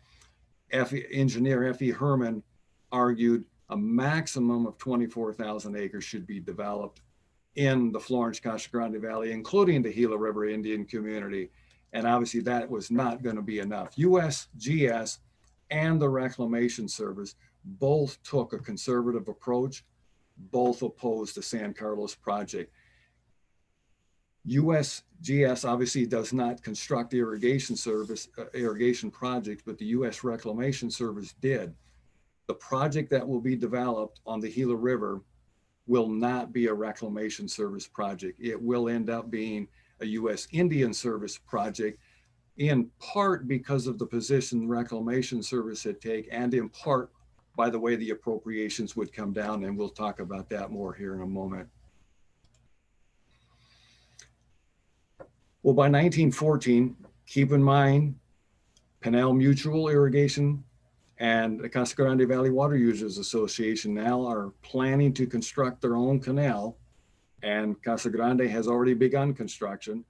Engineer F.E. Herman argued a maximum of 24,000 acres should be developed in the Florence-Casa Grande Valley, including the Gila River Indian community. And obviously that was not going to be enough. USGS and the Reclamation Service both took a conservative approach, both opposed the San Carlos project. USGS obviously does not construct irrigation projects, but the US Reclamation Service did. The project that will be developed on the Gila River will not be a Reclamation Service project. It will end up being a US Indian Service project, in part because of the position the Reclamation Service had taken, and in part by the way the appropriations would come down, and we'll talk about that more here in a moment. Well, by 1914, keep in mind, Canal Mutual Irrigation and the Casa Grande Valley Water Users Association now are planning to construct their own canal, and Casa Grande has already begun construction.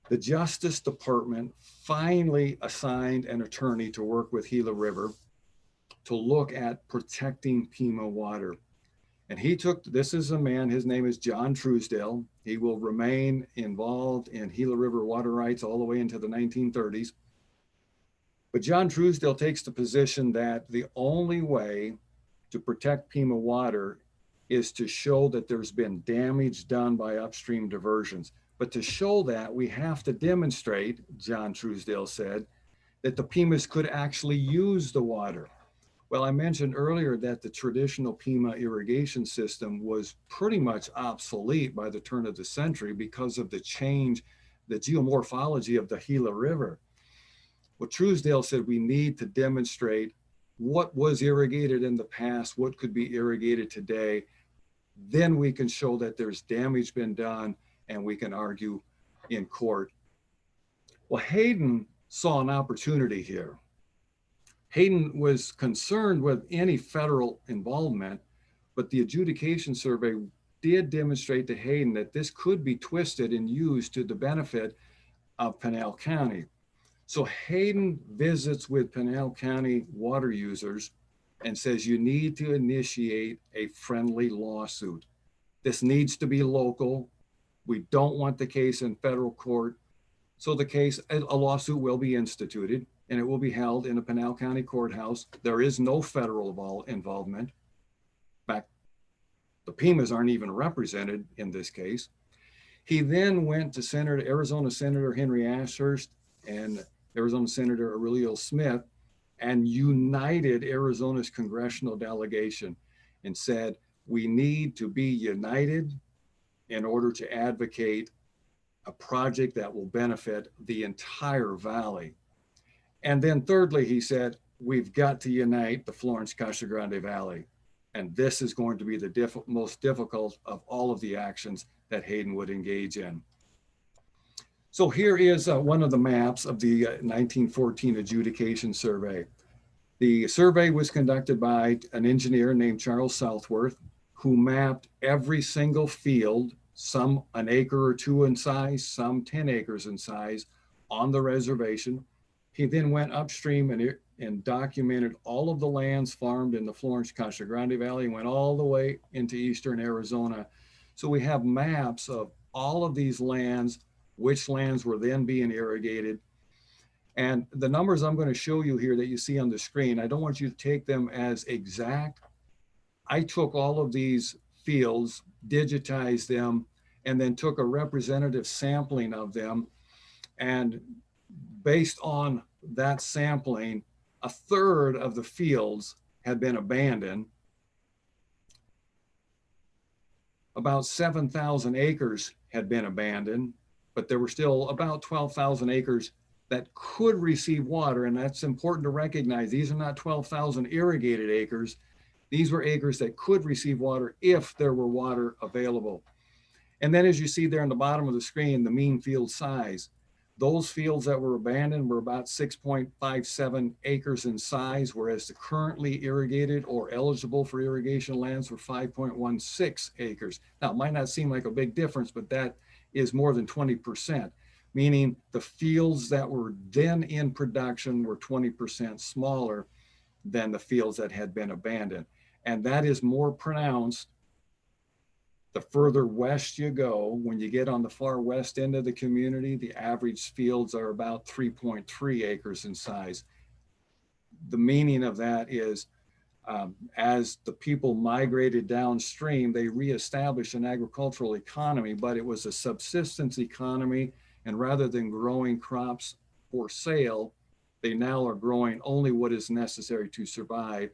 The Justice Department finally assigned an attorney to work with Gila River to look at protecting Pima water. And he took, this is a man, his name is John Truesdale. He will remain involved in Gila River water rights all the way into the 1930s. But John Truesdale takes the position that the only way to protect Pima water is to show that there's been damage done by upstream diversions. But to show that, we have to demonstrate, John Truesdale said, that the Pimas could actually use the water. Well, I mentioned earlier that the traditional Pima irrigation system was pretty much obsolete by the turn of the century because of the change, the geomorphology of the Gila River. Well, Truesdale said we need to demonstrate what was irrigated in the past, what could be irrigated today. Then we can show that there's damage been done, and we can argue in court. Well, Hayden saw an opportunity here. Hayden was concerned with any federal involvement, but the adjudication survey did demonstrate to Hayden that this could be twisted and used to the benefit of Pinal County. So Hayden visits with Pinal County water users and says, you need to initiate a friendly lawsuit. This needs to be local. We don't want the case in federal court. So the case, a lawsuit will be instituted, and it will be held in a Pinal County courthouse. There is no federal involvement. In fact, the Pimas aren't even represented in this case. He then went to Arizona Senator Henry Ashurst and Arizona Senator Aurelio Smith and united Arizona's congressional delegation and said, we need to be united in order to advocate a project that will benefit the entire valley. And then thirdly, he said, we've got to unite the Florence-Casa Grande Valley. And this is going to be the most difficult of all of the actions that Hayden would engage in. So here is one of the maps of the 1914 adjudication survey. The survey was conducted by an engineer named Charles Southworth, who mapped every single field, some an acre or two in size, some 10 acres in size, on the reservation. He then went upstream and documented all of the lands farmed in the Florence-Casa Grande Valley and went all the way into eastern Arizona. So we have maps of all of these lands, which lands were then being irrigated. And the numbers I'm going to show you here that you see on the screen, I don't want you to take them as exact. I took all of these fields, digitized them, and then took a representative sampling of them. And based on that sampling, a third of the fields had been abandoned. about 7,000 acres had been abandoned, but there were still about 12,000 acres that could receive water. And that's important to recognize. These are not 12,000 irrigated acres. These were acres that could receive water if there were water available. And then as you see there on the bottom of the screen, the mean field size, those fields that were abandoned were about 6.57 acres in size, whereas the currently irrigated or eligible for irrigation lands were 5.16 acres. Now, it might not seem like a big difference, but that is more than 20%, meaning the fields that were then in production were 20% smaller than the fields that had been abandoned. And that is more pronounced the further west you go. When you get on the far west end of the community, the average fields are about 3.3 acres in size. The meaning of that is as the people migrated downstream, they reestablished an agricultural economy, but it was a subsistence economy. And rather than growing crops for sale, they now are growing only what is necessary to survive.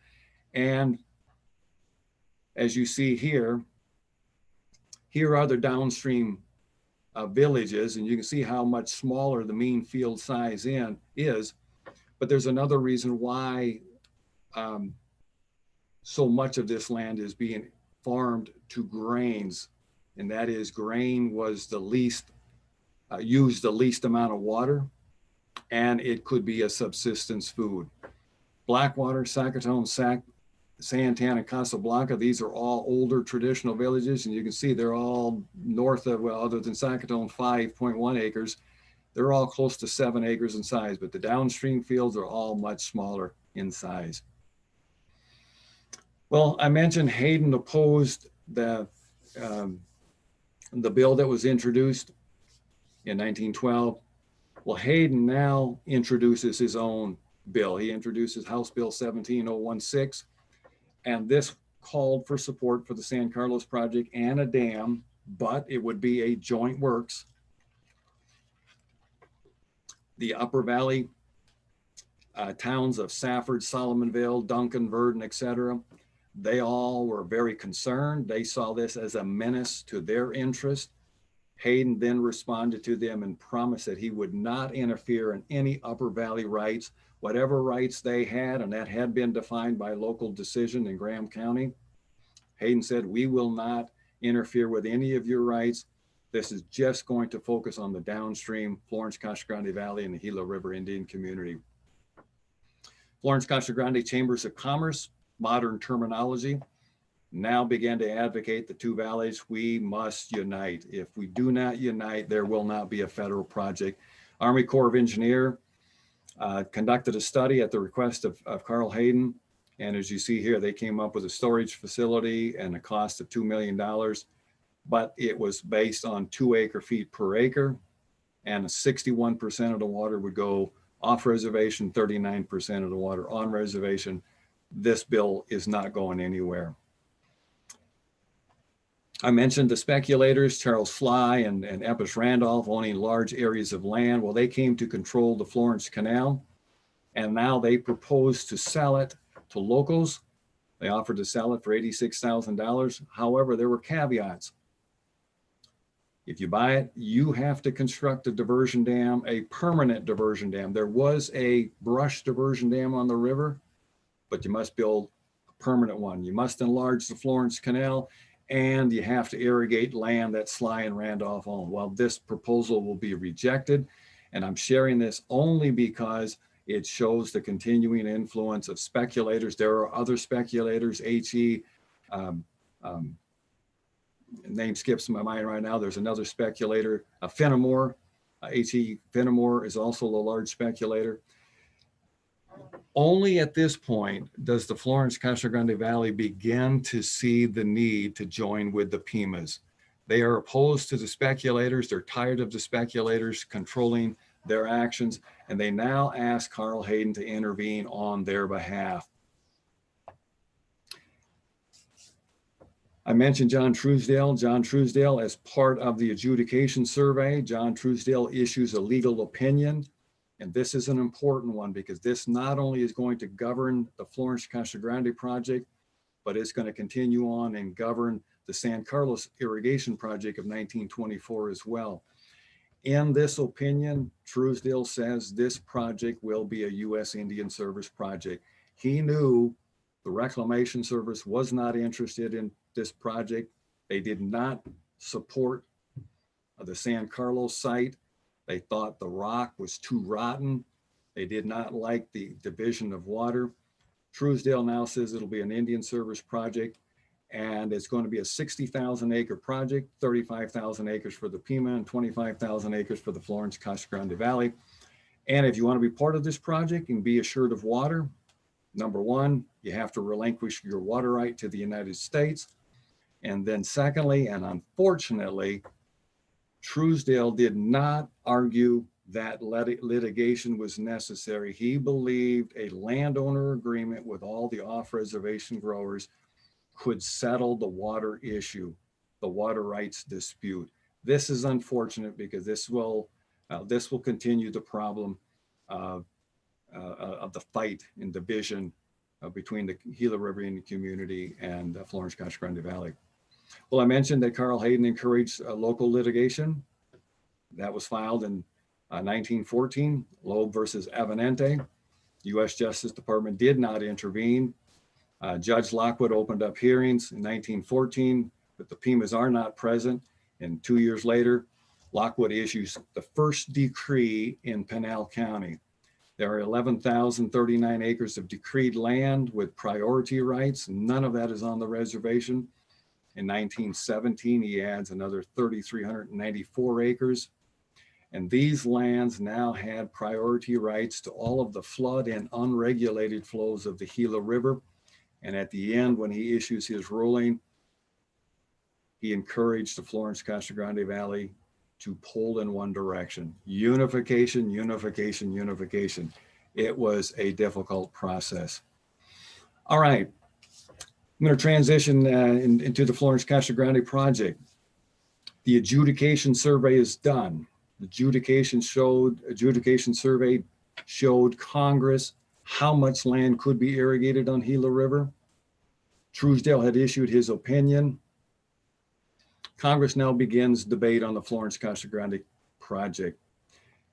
And as you see here, here are the downstream villages, and you can see how much smaller the mean field size is. But there's another reason why so much of this land is being farmed to grains, and that is grain was the least, used the least amount of water, and it could be a subsistence food. Blackwater, Sacratone, Santana, Casablanca, these are all older traditional villages, and you can see they're all north of, well, other than Sacratone, 5.1 acres. They're all close to 7 acres in size, but the downstream fields are all much smaller in size. Well, I mentioned Hayden opposed the bill that was introduced in 1912. Well, Hayden now introduces his own bill. He introduces House Bill 17016. And this called for support for the San Carlos project and a dam, but it would be a joint works. The Upper Valley towns of Safford, Solomonville, Duncan, Verdon, etc., they all were very concerned. They saw this as a menace to their interest. Hayden then responded to them and promised that he would not interfere in any Upper Valley rights, whatever rights they had, and that had been defined by local decision in Graham County. Hayden said, we will not interfere with any of your rights. This is just going to focus on the downstream Florence-Casa Grande Valley and the Gila River Indian community. Florence-Casa Grande Chambers of Commerce, modern terminology, now began to advocate the two valleys. We must unite. If we do not unite, there will not be a federal project. Army Corps of Engineers conducted a study at the request of Carl Hayden. And as you see here, they came up with a storage facility and a cost of $2 million, but it was based on 2 acre-feet per acre, and 61% of the water would go off reservation, 39% of the water on reservation. This bill is not going anywhere. I mentioned the speculators, Charles Fly and Epis Randolph, owning large areas of land. Well, they came to control the Florence Canal, and now they propose to sell it to locals. They offered to sell it for $86,000. However, there were caveats. If you buy it, you have to construct a diversion dam, a permanent diversion dam. There was a brush diversion dam on the river, but you must build a permanent one. You must enlarge the Florence Canal, and you have to irrigate land that Sly and Randolph own. Well, this proposal will be rejected, and I'm sharing this only because it shows the continuing influence of speculators. There are other speculators, H.E., name skips my mind right now. There's another speculator, Fenimore. H.E. Fenimore is also a large speculator. Only at this point does the Florence-Casa Grande Valley begin to see the need to join with the Pimas. They are opposed to the speculators. They're tired of the speculators controlling their actions, and they now ask Carl Hayden to intervene on their behalf. I mentioned John Truesdale. John Truesdale, as part of the adjudication survey, John Truesdale issues a legal opinion. And this is an important one because this not only is going to govern the Florence-Casa Grande project, but it's going to continue on and govern the San Carlos Irrigation Project of 1924 as well. In this opinion, Truesdale says this project will be a U.S. Indian Service project. He knew the Reclamation Service was not interested in this project. They did not support the San Carlos site. They thought the rock was too rotten. They did not like the division of water. Truesdale now says it'll be an Indian Service project, and it's going to be a 60,000 acre project, 35,000 acres for the Pima and 25,000 acres for the Florence-Casa Grande Valley. And if you want to be part of this project and be assured of water, number one, you have to relinquish your water right to the United States. And then secondly, and unfortunately, Truesdale did not argue that litigation was necessary. He believed a landowner agreement with all the off-reservation growers could settle the water issue, the water rights dispute. This is unfortunate because this will continue the problem of the fight and division between the Gila River Indian community and the Florence-Casa Grande Valley. Well, I mentioned that Carl Hayden encouraged local litigation. That was filed in 1914, Loeb versus Avenante. The U.S. Justice Department did not intervene. Judge Lockwood opened up hearings in 1914, but the Pimas are not present. And 2 years later, Lockwood issues the first decree in Canal County. There are 11,039 acres of decreed land with priority rights. None of that is on the reservation. In 1917, he adds another 3,394 acres. And these lands now had priority rights to all of the flood and unregulated flows of the Gila River. And at the end, when he issues his ruling, he encouraged the Florence-Casa Grande Valley to pull in one direction. Unification, unification, unification. It was a difficult process. All right, I'm going to transition into the Florence-Casa Grande Project. The adjudication survey is done. The adjudication survey showed Congress how much land could be irrigated on Gila River. Truesdale had issued his opinion. Congress now begins debate on the Florence-Casa Grande project.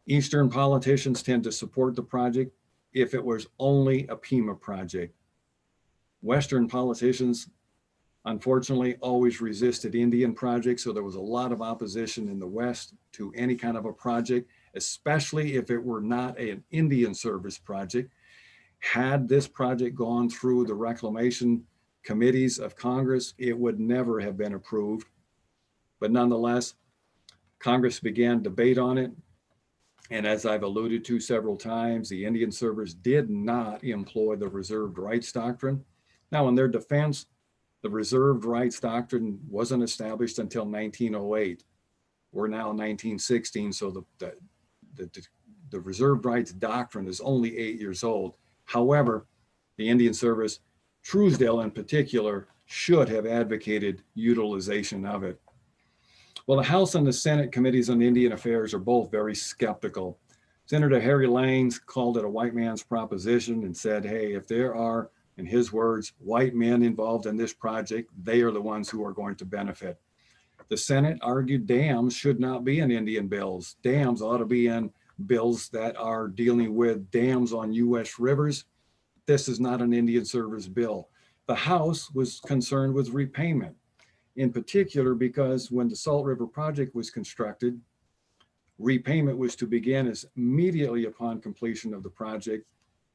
Eastern politicians tend to support the project if it was only a Pima project. Western politicians, unfortunately, always resisted Indian projects, so there was a lot of opposition in the West to any kind of a project, especially if it were not an Indian Service project. Had this project gone through the reclamation committees of Congress, it would never have been approved. But nonetheless, Congress began debate on it. And as I've alluded to several times, the Indian Service did not employ the reserved rights doctrine. Now, in their defense, the reserved rights doctrine wasn't established until 1908. We're now in 1916, so the reserved rights doctrine is only 8 years old. However, the Indian Service, Truesdale in particular, should have advocated utilization of it. Well, the House and the Senate Committees on Indian Affairs are both very skeptical. Senator Harry Langs called it a white man's proposition and said, hey, if there are, in his words, white men involved in this project, they are the ones who are going to benefit. The Senate argued dams should not be in Indian bills. Dams ought to be in bills that are dealing with dams on U.S. rivers. This is not an Indian Service bill. The House was concerned with repayment, in particular because when the Salt River Project was constructed, repayment was to begin as immediately upon completion of the project.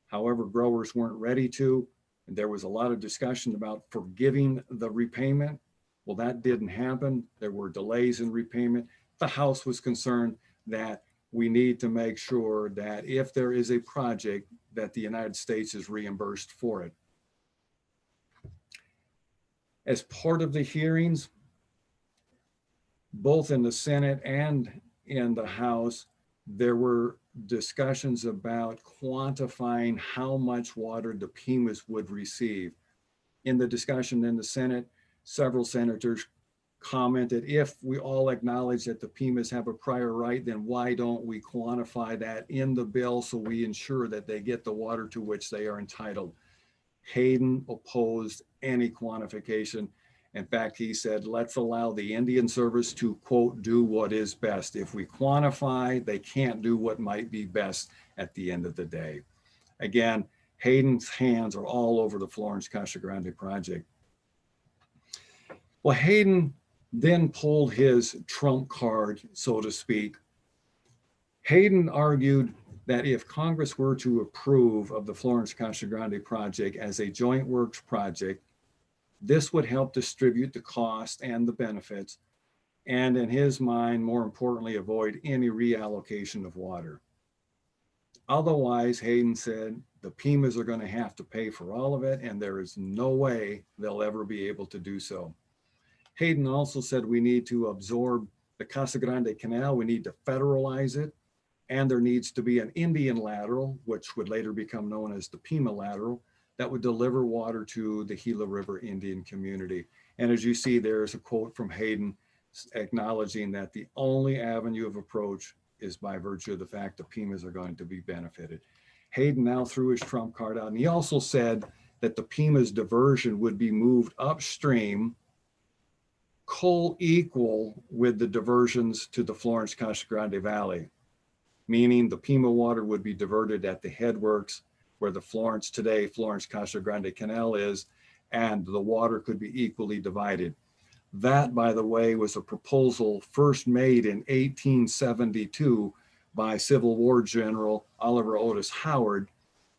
However, growers weren't ready to, and there was a lot of discussion about forgiving the repayment. Well, that didn't happen. There were delays in repayment. The House was concerned that we need to make sure that if there is a project, that the United States is reimbursed for it. As part of the hearings, both in the Senate and in the House, there were discussions about quantifying how much water the Pimas would receive. In the discussion in the Senate, several senators commented, if we all acknowledge that the Pimas have a prior right, then why don't we quantify that in the bill so we ensure that they get the water to which they are entitled? Hayden opposed any quantification. In fact, he said, let's allow the Indian Service to, quote, do what is best. If we quantify, they can't do what might be best at the end of the day. Again, Hayden's hands are all over the Florence-Casa Grande project. Well, Hayden then pulled his trump card, so to speak. Hayden argued that if Congress were to approve of the Florence-Casa Grande project as a joint works project, this would help distribute the cost and the benefits, and in his mind, more importantly, avoid any reallocation of water. Otherwise, Hayden said, the Pimas are going to have to pay for all of it, and there is no way they'll ever be able to do so. Hayden also said we need to absorb the Casa Grande Canal, we need to federalize it, and there needs to be an Indian lateral, which would later become known as the Pima lateral, that would deliver water to the Gila River Indian community. And as you see, there's a quote from Hayden acknowledging that the only avenue of approach is by virtue of the fact the Pimas are going to be benefited. Hayden now threw his trump card out, and he also said that the Pimas diversion would be moved upstream, co-equal with the diversions to the Florence-Casa Grande Valley, meaning the Pima water would be diverted at the headworks where the Florence-Casa Grande Canal is, and the water could be equally divided. That, by the way, was a proposal first made in 1872 by Civil War General Oliver Otis Howard,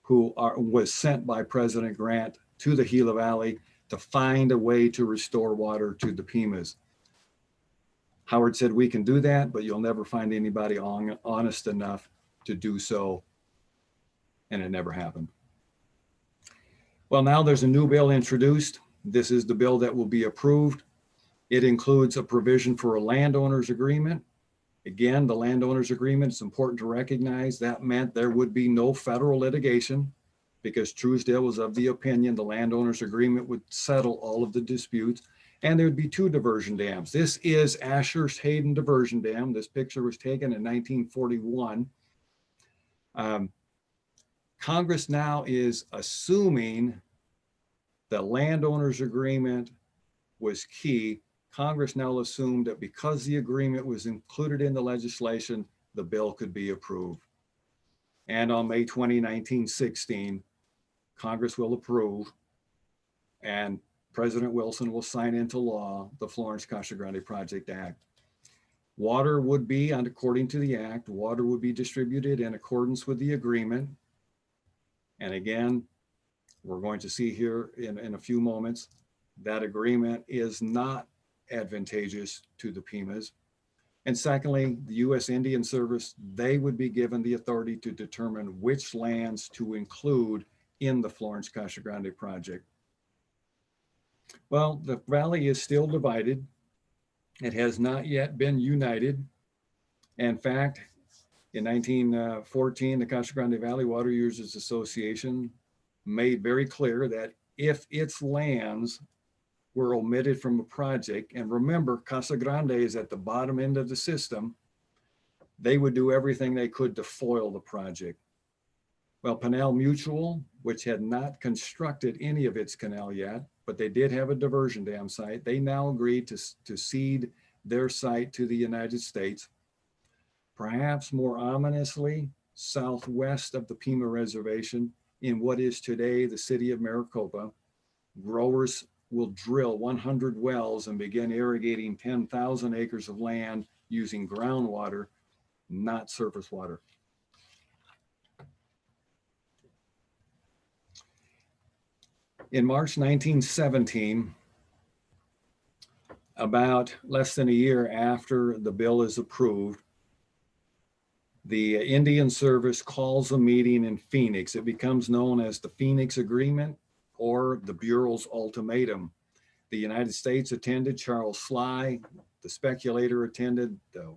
who was sent by President Grant to the Gila Valley to find a way to restore water to the Pimas. Howard said, we can do that, but you'll never find anybody honest enough to do so. And it never happened. Well, now there's a new bill introduced. This is the bill that will be approved. It includes a provision for a landowner's agreement. Again, the landowner's agreement, it's important to recognize that meant there would be no federal litigation because Truesdale was of the opinion the landowner's agreement would settle all of the disputes, and there would be 2 diversion dams. This is Asher's Hayden Diversion Dam. This picture was taken in 1941. Congress now is assuming the landowner's agreement was key. Congress now assumed that because the agreement was included in the legislation, the bill could be approved. And on May 20, 1916, Congress will approve, and President Wilson will sign into law the Florence-Casa Grande Project Act. Water would be, and according to the act, water would be distributed in accordance with the agreement. And again, we're going to see here in a few moments, that agreement is not advantageous to the Pimas. And secondly, the U.S. Indian Service, they would be given the authority to determine which lands to include in the Florence-Casa Grande project. Well, the valley is still divided. It has not yet been united. In fact, in 1914, the Casa Grande Valley Water Users Association made very clear that if its lands were omitted from a project, and remember, Casa Grande is at the bottom end of the system, they would do everything they could to foil the project. Well, Canal Mutual, which had not constructed any of its canal yet, but they did have a diversion dam site, they now agreed to cede their site to the United States. Perhaps more ominously, southwest of the Pima Reservation, in what is today the city of Maricopa, growers will drill 100 wells and begin irrigating 10,000 acres of land using groundwater, not surface water. In March 1917, about less than a year after the bill is approved, the Indian Service calls a meeting in Phoenix. It becomes known as the Phoenix Agreement or the Bureau's Ultimatum. The United States attended, Charles Sly, the speculator attended, the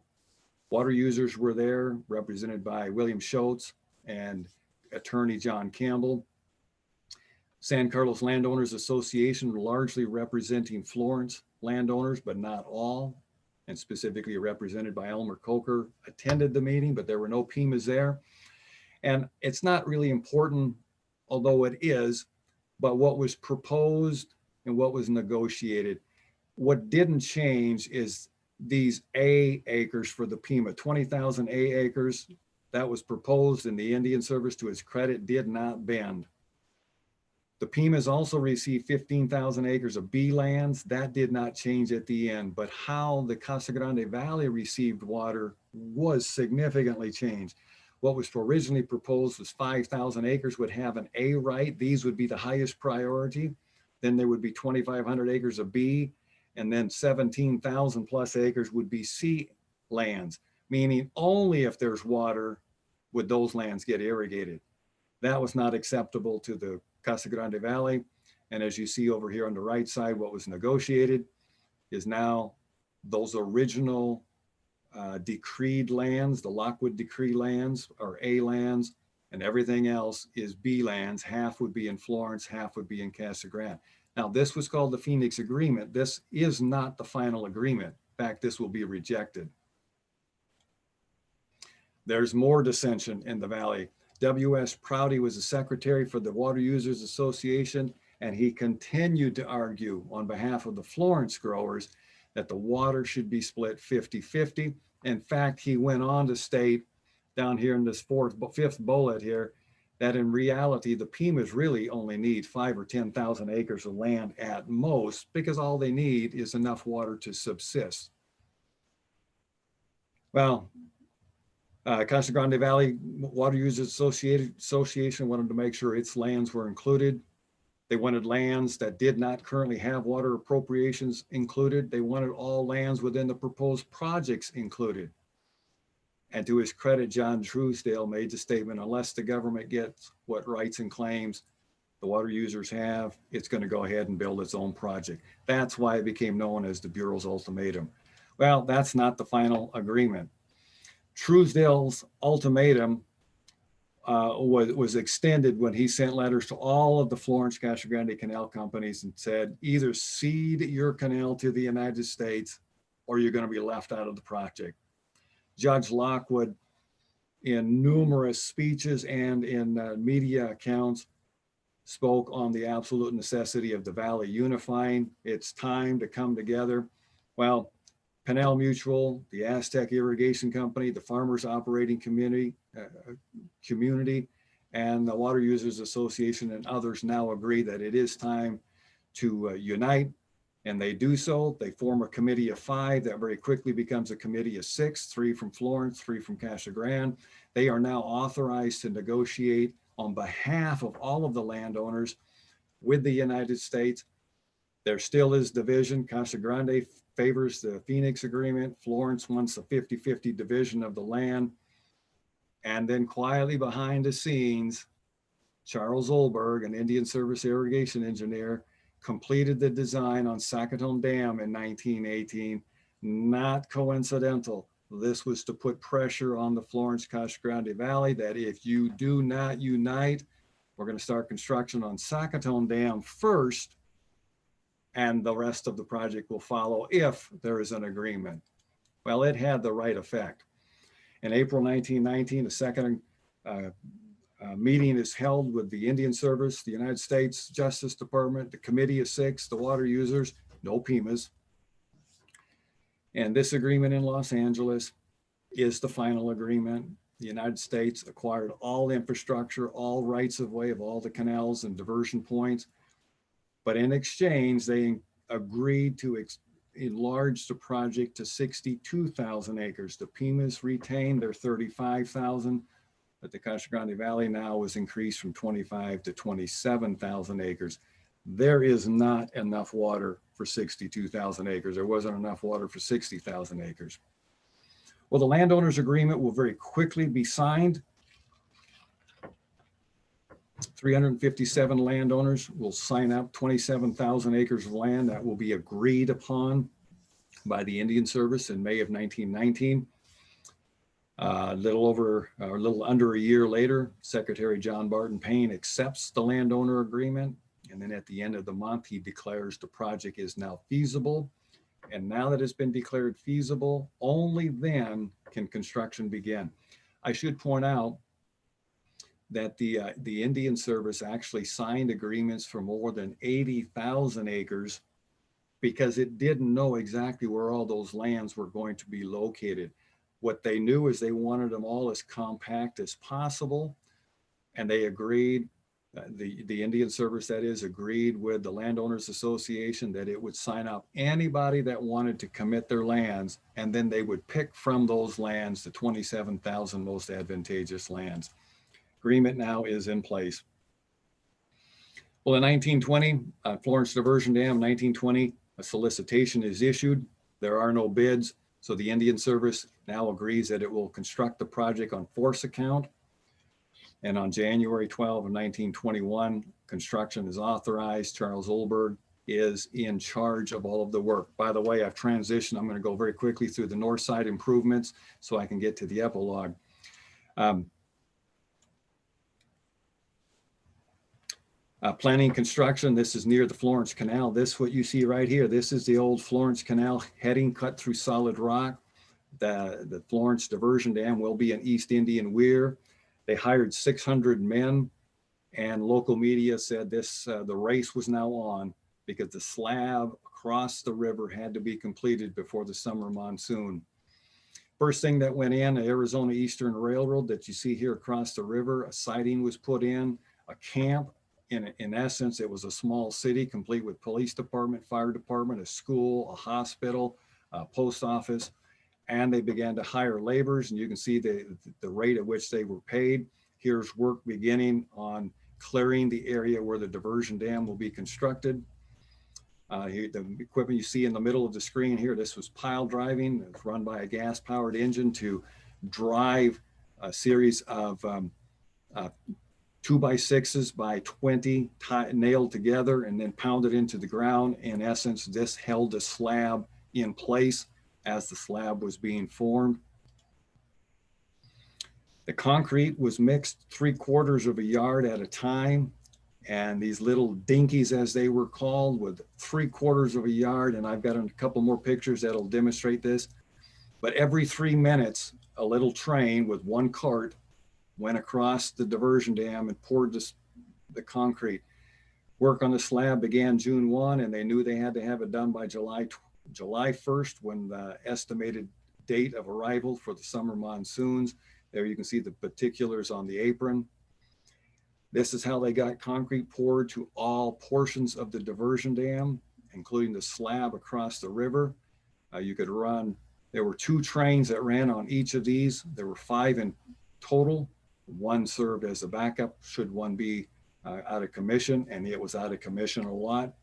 water users were there, represented by William Schultz and attorney John Campbell. San Carlos Landowners Association, largely representing Florence landowners, but not all, and specifically represented by Elmer Coker, attended the meeting, but there were no Pimas there. And it's not really important, although it is, but what was proposed and what was negotiated. What didn't change is these A acres for the Pima, 20,000 A acres that was proposed, and the Indian Service, to its credit, did not bend. The Pimas also received 15,000 acres of B lands. That did not change at the end, but how the Casa Grande Valley received water was significantly changed. What was originally proposed was 5,000 acres would have an A right. These would be the highest priority. Then there would be 2,500 acres of B, and then 17,000 plus acres would be C lands, meaning only if there's water would those lands get irrigated. That was not acceptable to the Casa Grande Valley. And as you see over here on the right side, what was negotiated is now those original decreed lands, the Lockwood Decree lands, are A lands, and everything else is B lands. Half would be in Florence, half would be in Casa Grande. Now, this was called the Phoenix Agreement. This is not the final agreement. In fact, this will be rejected. There's more dissension in the valley. W.S. Prouty was the secretary for the Water Users Association, and he continued to argue on behalf of the Florence growers that the water should be split 50-50. In fact, he went on to state down here in this fifth bullet here, that in reality, the Pimas really only need 5,000 or 10,000 acres of land at most, because all they need is enough water to subsist. Well, Casa Grande Valley Water Users Association wanted to make sure its lands were included. They wanted lands that did not currently have water appropriations included. They wanted all lands within the proposed projects included. And to his credit, John Truesdale made the statement, unless the government gets what rights and claims the water users have, it's going to go ahead and build its own project. That's why it became known as the Bureau's ultimatum. Well, that's not the final agreement. Truesdale's ultimatum was extended when he sent letters to all of the Florence-Casa Grande canal companies and said, either cede your canal to the United States or you're going to be left out of the project. Judge Lockwood, in numerous speeches and in media accounts, spoke on the absolute necessity of the valley unifying. It's time to come together. Well, Canal Mutual, the Aztec Irrigation Company, the Farmers Operating Community, and the Water Users Association and others now agree that it is time to unite, and they do so. They form a committee of 5 that very quickly becomes a committee of 6, 3 from Florence, 3 from Casa Grande. They are now authorized to negotiate on behalf of all of the landowners with the United States. There still is division. Casa Grande favors the Phoenix Agreement. Florence wants a 50-50 division of the land. And then quietly behind the scenes, Charles Olberg, an Indian Service irrigation engineer, completed the design on Sakutone Dam in 1918. Not coincidental. This was to put pressure on the Florence-Casa Grande Valley that if you do not unite, we're going to start construction on Sakutone Dam first, and the rest of the project will follow if there is an agreement. Well, it had the right effect. In April 1919, a second meeting is held with the Indian Service, the United States Justice Department, the Committee of 6, the water users, no Pimas. And this agreement in Los Angeles is the final agreement. The United States acquired all infrastructure, all rights of way of all the canals and diversion points. But in exchange, they agreed to enlarge the project to 62,000 acres. The Pimas retained their 35,000, but the Casa Grande Valley now was increased from 25 to 27,000 acres. There is not enough water for 62,000 acres. There wasn't enough water for 60,000 acres. Well, the landowners' agreement will very quickly be signed. 357 landowners will sign up 27,000 acres of land that will be agreed upon by the Indian Service in May of 1919. A little under a year later, Secretary John Barton Payne accepts the landowner agreement. And then at the end of the month, he declares the project is now feasible. And now that it's been declared feasible, only then can construction begin. I should point out that the Indian Service actually signed agreements for more than 80,000 acres because it didn't know exactly where all those lands were going to be located. What they knew is they wanted them all as compact as possible, and they agreed, the Indian Service, that is, agreed with the Landowners Association that it would sign up anybody that wanted to commit their lands, and then they would pick from those lands the 27,000 most advantageous lands. Agreement now is in place. Well, in 1920, Florence Diversion Dam, 1920, a solicitation is issued. There are no bids, so the Indian Service now agrees that it will construct the project on force account. And on January 12 of 1921, construction is authorized. Charles Olberg is in charge of all of the work. By the way, I've transitioned. I'm going to go very quickly through the north side improvements so I can get to the epilogue. Planning construction, this is near the Florence Canal. This, what you see right here, this is the old Florence Canal heading cut through solid rock. The Florence Diversion Dam will be in East Indian Weir. They hired 600 men, and local media said this, the race was now on because the slab across the river had to be completed before the summer monsoon. First thing that went in, the Arizona Eastern Railroad that you see here across the river, a siding was put in, a camp. In essence, it was a small city complete with police department, fire department, a school, a hospital, a post office, and they began to hire laborers, and you can see the rate at which they were paid. Here's work beginning on clearing the area where the diversion dam will be constructed. Here, the equipment you see in the middle of the screen here, this was pile driving. It's run by a gas-powered engine to drive a series of 2x6s by 20 nailed together and then pounded into the ground. In essence, this held the slab in place as the slab was being formed. The concrete was mixed 3/4 of a yard at a time, and these little dinkies, as they were called, with 3/4 of a yard, and I've got a couple more pictures that'll demonstrate this. But every 3 minutes, a little train with one cart went across the diversion dam and poured the concrete. Work on the slab began June 1, and they knew they had to have it done by July 1st, when the estimated date of arrival for the summer monsoons. There you can see the particulars on the apron. This is how they got concrete poured to all portions of the diversion dam, including the slab across the river. You could run, there were 2 trains that ran on each of these. There were 5 in total. One served as a backup should one be out of commission, and it was out of commission a lot.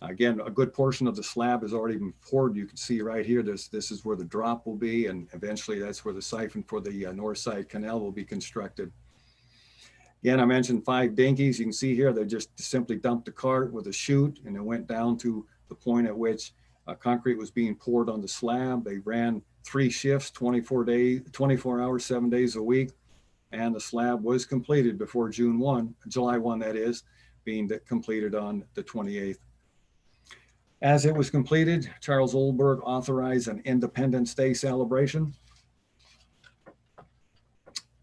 Again, a good portion of the slab has already been poured. You can see right here, this is where the drop will be, and eventually that's where the siphon for the north side canal will be constructed. Again, I mentioned 5 dinkies. You can see here, they just simply dumped a cart with a chute, and it went down to the point at which concrete was being poured on the slab. They ran 3 shifts, 24 hours, 7 days a week. And the slab was completed before July 1, that is, being completed on the 28th. As it was completed, Charles Olberg authorized an Independence Day celebration,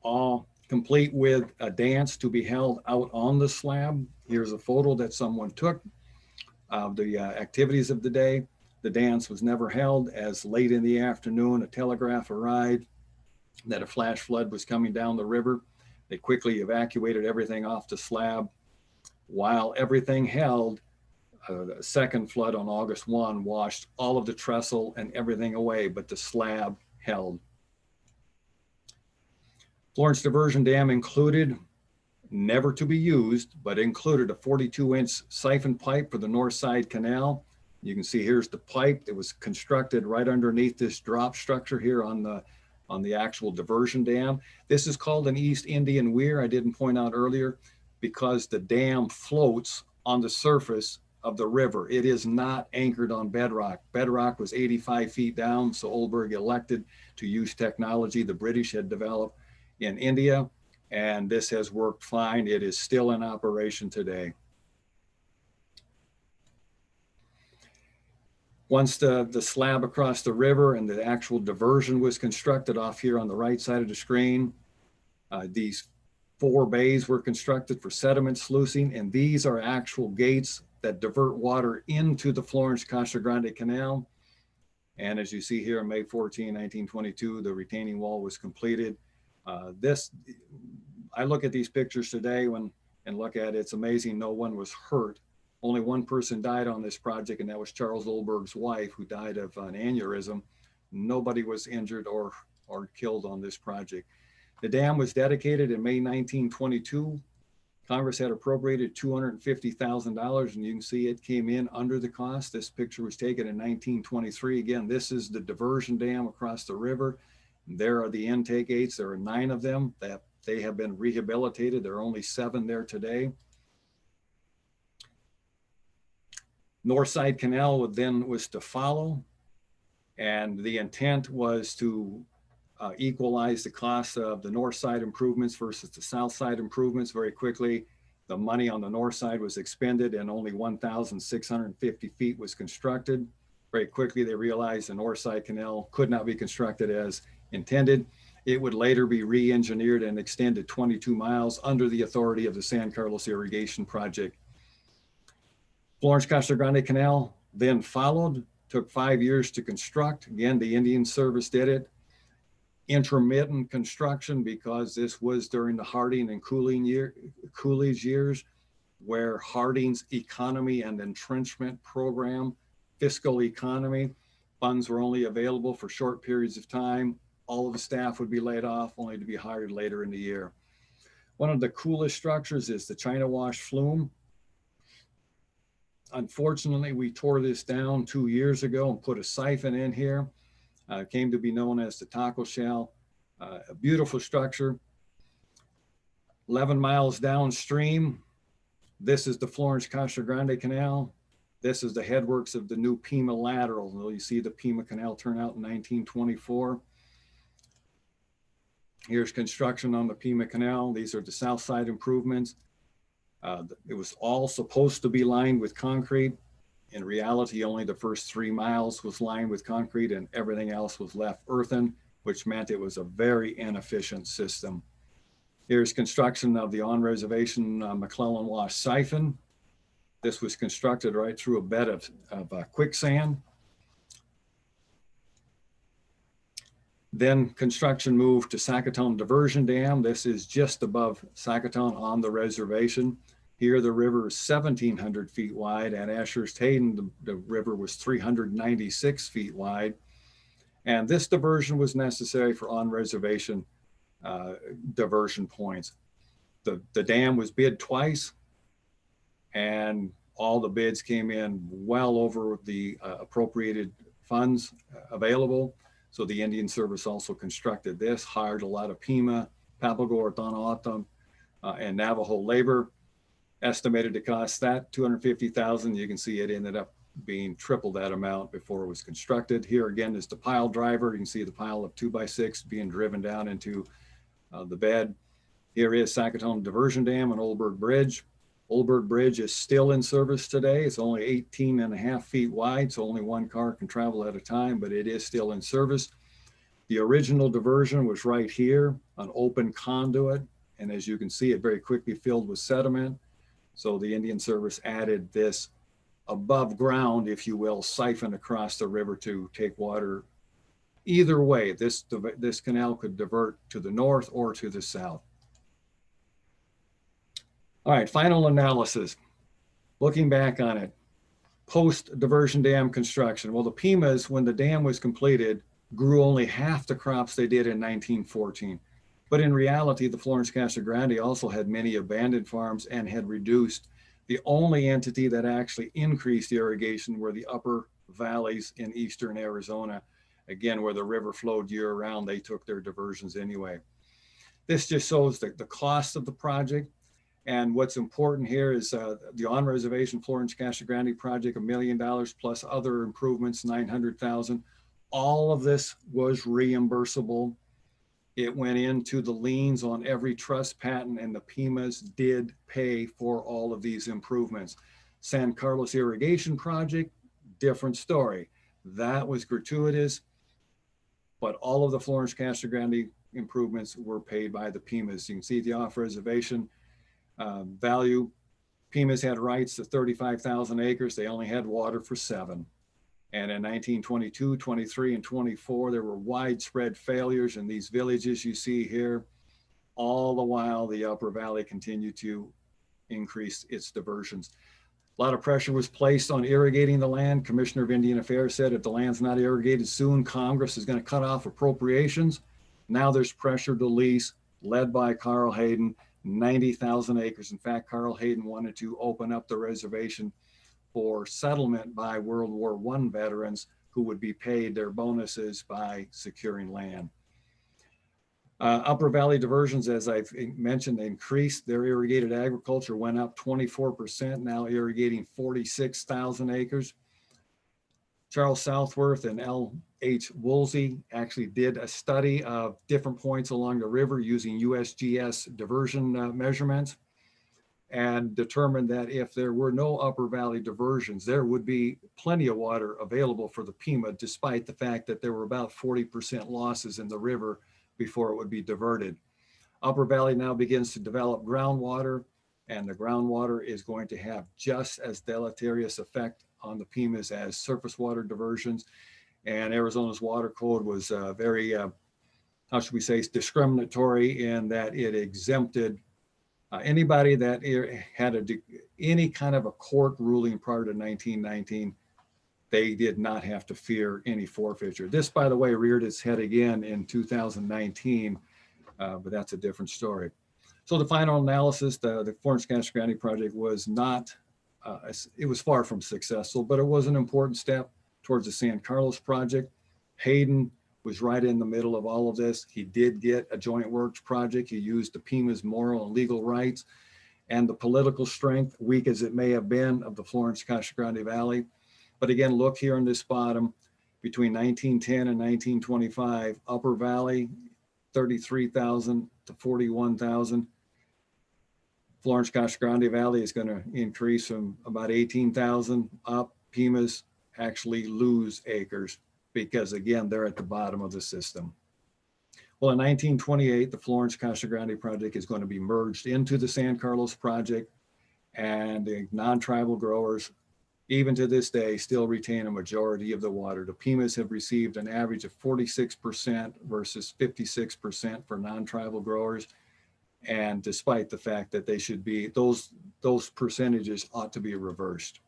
all complete with a dance to be held out on the slab. Here's a photo that someone took of the activities of the day. The dance was never held, as late in the afternoon, a telegraph arrived that a flash flood was coming down the river. They quickly evacuated everything off the slab. While everything held, a second flood on August 1 washed all of the trestle and everything away, but the slab held. Florence Diversion Dam included, never to be used, but included a 42-inch siphon pipe for the north side canal. You can see here's the pipe that was constructed right underneath this drop structure here on the actual diversion dam. This is called an East Indian Weir, I didn't point out earlier, because the dam floats on the surface of the river. It is not anchored on bedrock. Bedrock was 85 feet down, so Olberg elected to use technology the British had developed in India, and this has worked fine. It is still in operation today. Once the slab across the river and the actual diversion was constructed off here on the right side of the screen, these 4 bays were constructed for sediment sluicing, and these are actual gates that divert water into the Florence-Casa Grande Canal. And as you see here, on May 14, 1922, the retaining wall was completed. I look at these pictures today and look at it, it's amazing no one was hurt. Only one person died on this project, and that was Charles Olberg's wife, who died of an aneurysm. Nobody was injured or killed on this project. The dam was dedicated in May 1922. Congress had appropriated $250,000, and you can see it came in under the cost. This picture was taken in 1923. Again, this is the diversion dam across the river. There are the intake gates. There are 9 of them that they have been rehabilitated. There are only 7 there today. Northside Canal was to follow, and the intent was to equalize the cost of the north side improvements versus the south side improvements. Very quickly, the money on the north side was expended and only 1,650 feet was constructed. Very quickly, they realized the north side canal could not be constructed as intended. It would later be re-engineered and extended 22 miles under the authority of the San Carlos Irrigation Project. Florence-Casa Grande Canal then followed, took 5 years to construct. Again, the Indian Service did it. Intermittent construction, because this was during the Harding and Coolidge years, where Harding's economy and entrenchment program, fiscal economy, funds were only available for short periods of time. All of the staff would be laid off, only to be hired later in the year. One of the coolest structures is the China Wash flume. Unfortunately, we tore this down 2 years ago and put a siphon in here. Came to be known as the taco shell. A beautiful structure. 11 miles downstream, this is the Florence-Casa Grande Canal. This is the headworks of the new Pima lateral. You see the Pima Canal turn out in 1924. Here's construction on the Pima Canal. These are the south side improvements. It was all supposed to be lined with concrete. In reality, only the first 3 miles was lined with concrete and everything else was left earthen, which meant it was a very inefficient system. Here's construction of the on-reservation McClellan Wash siphon. This was constructed right through a bed of quicksand. Then construction moved to Sakutone Diversion Dam. This is just above Sacratone on the reservation. Here, the river is 1,700 feet wide. At Ashurst Hayden, the river was 396 feet wide. And this diversion was necessary for on-reservation diversion points. The dam was bid twice, and all the bids came in well over the appropriated funds available. So the Indian Service also constructed this, hired a lot of Pima, Papagor, Tonaotam, and Navajo labor. Estimated to cost that $250,000. You can see it ended up being triple that amount before it was constructed. Here again is the pile driver. You can see the pile of 2x6 being driven down into the bed. Here is Sakutone Diversion Dam and Olberg Bridge. Olberg Bridge is still in service today. It's only 18.5 feet wide, so only one car can travel at a time, but it is still in service. The original diversion was right here, an open conduit, and as you can see, it very quickly filled with sediment. So the Indian Service added this above ground, if you will, siphon across the river to take water. Either way, this canal could divert to the north or to the south. All right, final analysis. Looking back on it, post-diversion dam construction. Well, the Pimas, when the dam was completed, grew only half the crops they did in 1914. But in reality, the Florence-Casa Grande also had many abandoned farms and had reduced. The only entity that actually increased irrigation were the upper valleys in eastern Arizona. Again, where the river flowed year round, they took their diversions anyway. This just shows the cost of the project. And what's important here is the on-reservation Florence-Casa Grande project, $1 million plus other improvements, $900,000. All of this was reimbursable. It went into the liens on every trust patent, and the Pimas did pay for all of these improvements. San Carlos Irrigation Project, different story. That was gratuitous, but all of the Florence-Casa Grande improvements were paid by the Pimas. You can see the off-reservation value Pimas had rights to 35,000 acres. They only had water for 7. And in 1922, 23, and 24, there were widespread failures in these villages you see here. All the while, the Upper Valley continued to increase its diversions. A lot of pressure was placed on irrigating the land. Commissioner of Indian Affairs said if the land's not irrigated soon, Congress is going to cut off appropriations. Now there's pressure to lease, led by Carl Hayden, 90,000 acres. In fact, Carl Hayden wanted to open up the reservation for settlement by World War I veterans who would be paid their bonuses by securing land. Upper Valley diversions, as I've mentioned, increased. Their irrigated agriculture went up 24%, now irrigating 46,000 acres. Charles Southworth and L.H. Woolsey actually did a study of different points along the river using USGS diversion measurements, and determined that if there were no Upper Valley diversions, there would be plenty of water available for the Pima, despite the fact that there were about 40% losses in the river before it would be diverted. Upper Valley now begins to develop groundwater, and the groundwater is going to have just as deleterious effect on the Pimas as surface water diversions. And Arizona's water code was very, how should we say, discriminatory in that it exempted anybody that had any kind of a court ruling prior to 1919. They did not have to fear any forfeiture. This, by the way, reared its head again in 2019, but that's a different story. So the final analysis, the Florence-Casa Grande Project was not, it was far from successful, but it was an important step towards the San Carlos Project. Hayden was right in the middle of all of this. He did get a joint works project. He used the Pima's moral and legal rights and the political strength, weak as it may have been, of the Florence-Casa Grande Valley. But again, look here on this bottom, between 1910 and 1925, Upper Valley, 33,000 to 41,000. Florence-Casa Grande Valley is going to increase from about 18,000 up. Pimas actually lose acres because, again, they're at the bottom of the system. Well, in 1928, the Florence-Casa Grande Project is going to be merged into the San Carlos Project, and the non-tribal growers, even to this day, still retain a majority of the water. The Pimas have received an average of 46% versus 56% for non-tribal growers. And despite the fact that they should be, those percentages ought to be reversed.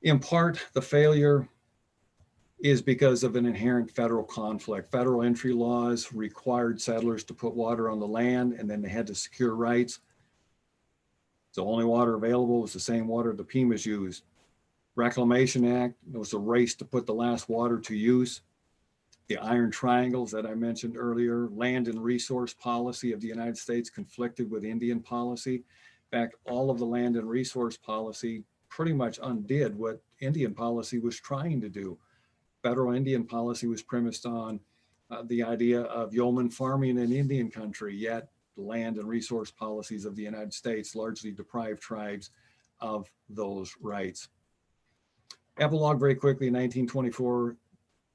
In part, the failure is because of an inherent federal conflict. Federal entry laws required settlers to put water on the land, and then they had to secure rights. The only water available was the same water the Pimas used. Reclamation Act, there was a race to put the last water to use. The iron triangles that I mentioned earlier, land and resource policy of the United States conflicted with Indian policy. In fact, all of the land and resource policy pretty much undid what Indian policy was trying to do. Federal Indian policy was premised on the idea of yeoman farming in Indian country, yet the land and resource policies of the United States largely deprived tribes of those rights. Epilogue very quickly, 1924,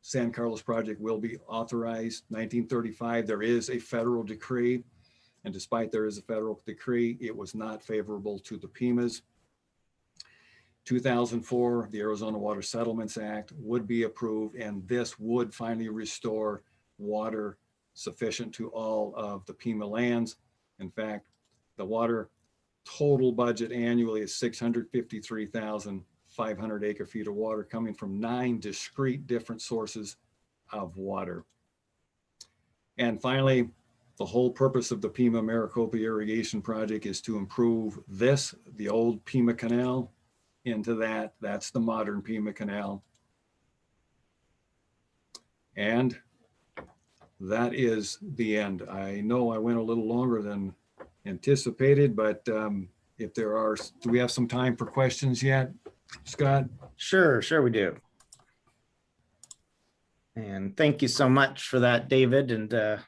San Carlos Project will be authorized. 1935, there is a federal decree, and despite there is a federal decree, it was not favorable to the Pimas. 2004, the Arizona Water Settlements Act would be approved, and this would finally restore water sufficient to all of the Pima lands. In fact, the water total budget annually is 653,500 acre feet of water coming from 9 discrete different sources of water. And finally, the whole purpose of the Pima Maricopa Irrigation Project is to improve this, the old Pima Canal, into that. That's the modern Pima Canal. And that is the end. I know I went a little longer than anticipated, but if there are, do we have some time for questions yet, Scott? Sure we do. And thank you so much for that, David. And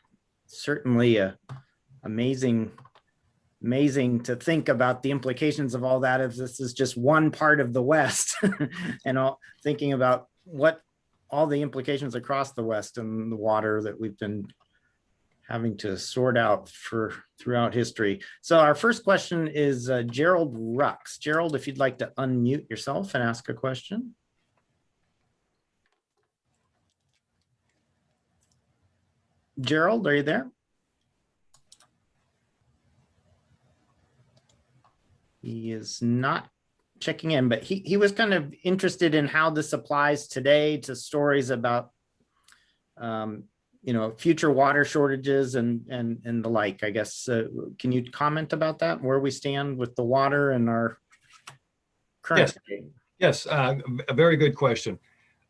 certainly amazing to think about the implications of all that, if this is just one part of the West and thinking about what all the implications across the West and the water that we've been having to sort out throughout history. So our first question is Gerald Rux. Gerald, if you'd like to unmute yourself and ask a question. Gerald, are you there? He is not checking in, but he was kind of interested in how this applies today to stories about future water shortages and the like, I guess. Can you comment about that, where we stand with the water and our current state? Yes, a very good question.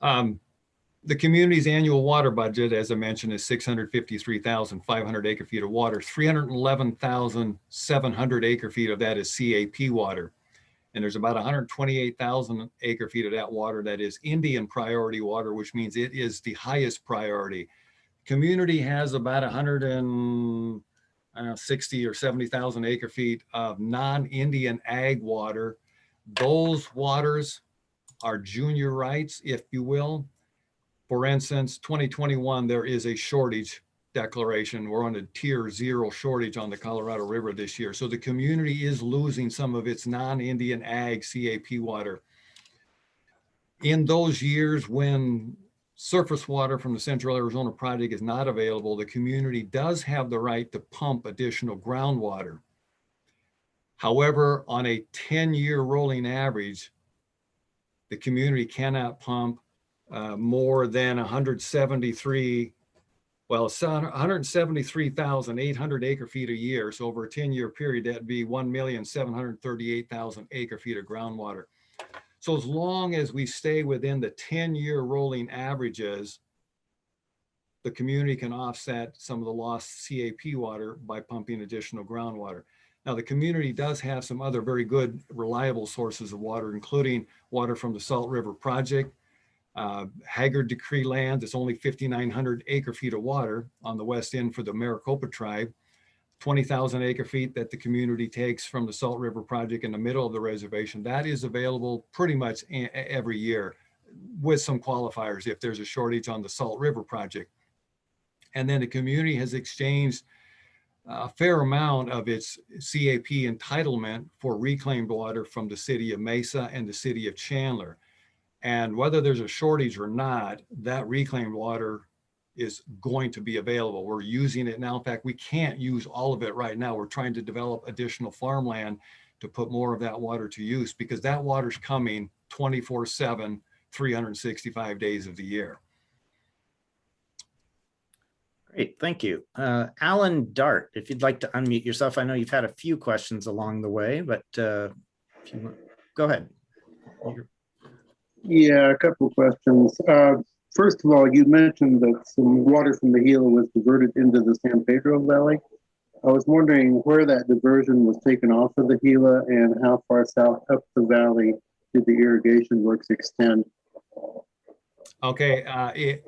The community's annual water budget, as I mentioned, is 653,500 acre feet of water. 311,700 acre feet of that is CAP water. And there's about 128,000 acre feet of that water that is Indian priority water, which means it is the highest priority. Community has about 160 or 70,000 acre feet of non-Indian ag water. Those waters are junior rights, if you will. For instance, 2021, there is a shortage declaration. We're on a tier 0 shortage on the Colorado River this year. So the community is losing some of its non-Indian ag CAP water. In those years when surface water from the Central Arizona Project is not available, the community does have the right to pump additional groundwater. However, on a 10-year rolling average, the community cannot pump more than 173,800 acre feet a year. So over a 10-year period, that'd be 1,738,000 acre feet of groundwater. So as long as we stay within the 10-year rolling averages, the community can offset some of the lost CAP water by pumping additional groundwater. Now, the community does have some other very good, reliable sources of water, including water from the Salt River Project, Haggard Decree land. It's only 5,900 acre feet of water on the west end for the Maricopa tribe, 20,000 acre feet that the community takes from the Salt River Project in the middle of the reservation. That is available pretty much every year with some qualifiers if there's a shortage on the Salt River Project. And then the community has exchanged a fair amount of its CAP entitlement for reclaimed water from the city of Mesa and the city of Chandler. And whether there's a shortage or not, that reclaimed water is going to be available. We're using it now. In fact, we can't use all of it right now. We're trying to develop additional farmland to put more of that water to use because that water's coming 24/7, 365 days of the year. Great, thank you. Alan Dart, if you'd like to unmute yourself. I know you've had a few questions along the way, but if you want, go ahead. Yeah, a couple of questions. First of all, you mentioned that some water from the Gila was diverted into the San Pedro Valley. I was wondering where that diversion was taken off of the Gila and how far south up the valley did the irrigation works extend? Okay,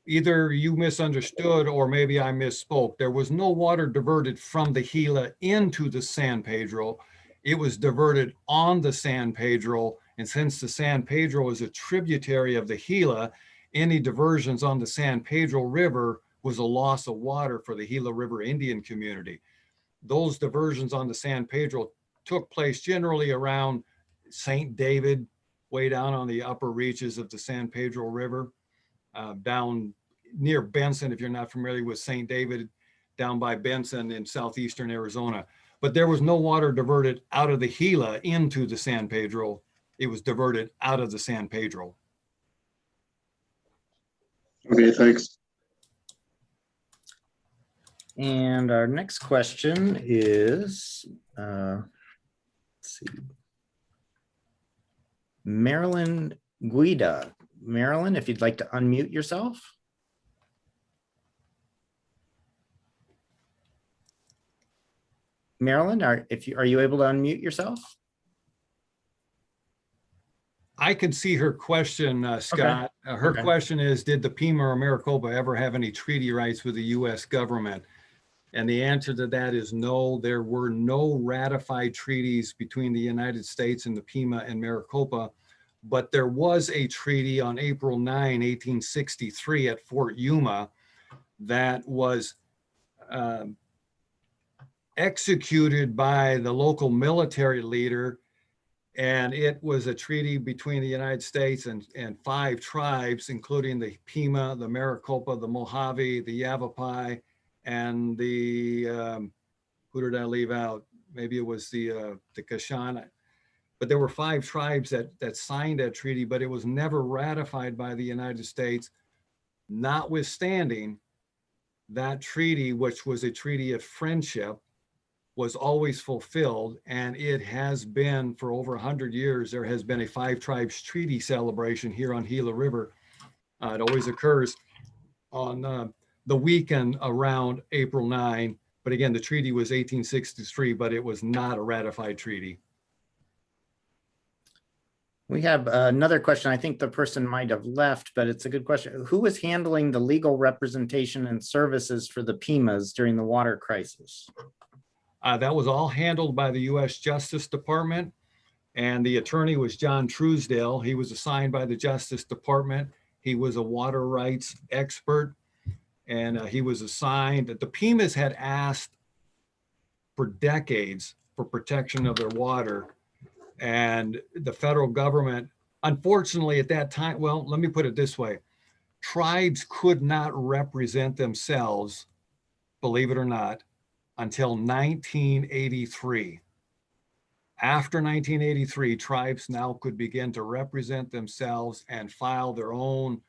either you misunderstood or maybe I misspoke. There was no water diverted from the Gila into the San Pedro. It was diverted on the San Pedro. And since the San Pedro is a tributary of the Gila, any diversions on the San Pedro River was a loss of water for the Gila River Indian community. Those diversions on the San Pedro took place generally around St. David, way down on the upper reaches of the San Pedro River, down near Benson, if you're not familiar with St. David, down by Benson in southeastern Arizona. But there was no water diverted out of the Gila into the San Pedro. It was diverted out of the San Pedro. Okay, thanks. And our next question is, let's see, Marilyn Guida. Marilyn, if you'd like to unmute yourself. Marilyn, are you able to unmute yourself? I can see her question, Scott. Okay. Her question is, did the Pima or Maricopa ever have any treaty rights with the US government? And the answer to that is no. There were no ratified treaties between the United States and the Pima and Maricopa, but there was a treaty on April 9, 1863 at Fort Yuma that was um, executed by the local military leader. And it was a treaty between the United States and 5 tribes, including the Pima, the Maricopa, the Mojave, the Yavapai, and the, who did I leave out? Maybe it was the Kashan. But there were 5 tribes that signed that treaty, but it was never ratified by the United States, notwithstanding that treaty, which was a treaty of friendship, was always fulfilled. And it has been for over 100 years, there has been a 5 tribes treaty celebration here on Gila River. It always occurs on the weekend around April 9. But again, the treaty was 1863, but it was not a ratified treaty. We have another question. I think the person might have left, but it's a good question. Who was handling the legal representation and services for the Pimas during the water crisis? That was all handled by the U.S. Justice Department, and the attorney was John Truesdale. He was assigned by the Justice Department. He was a water rights expert, and he was assigned. The Pimas had asked for decades for protection of their water, and the federal government, unfortunately at that time, well, let me put it this way. Tribes could not represent themselves, believe it or not, until 1983. After 1983, tribes now could begin to represent themselves and file their own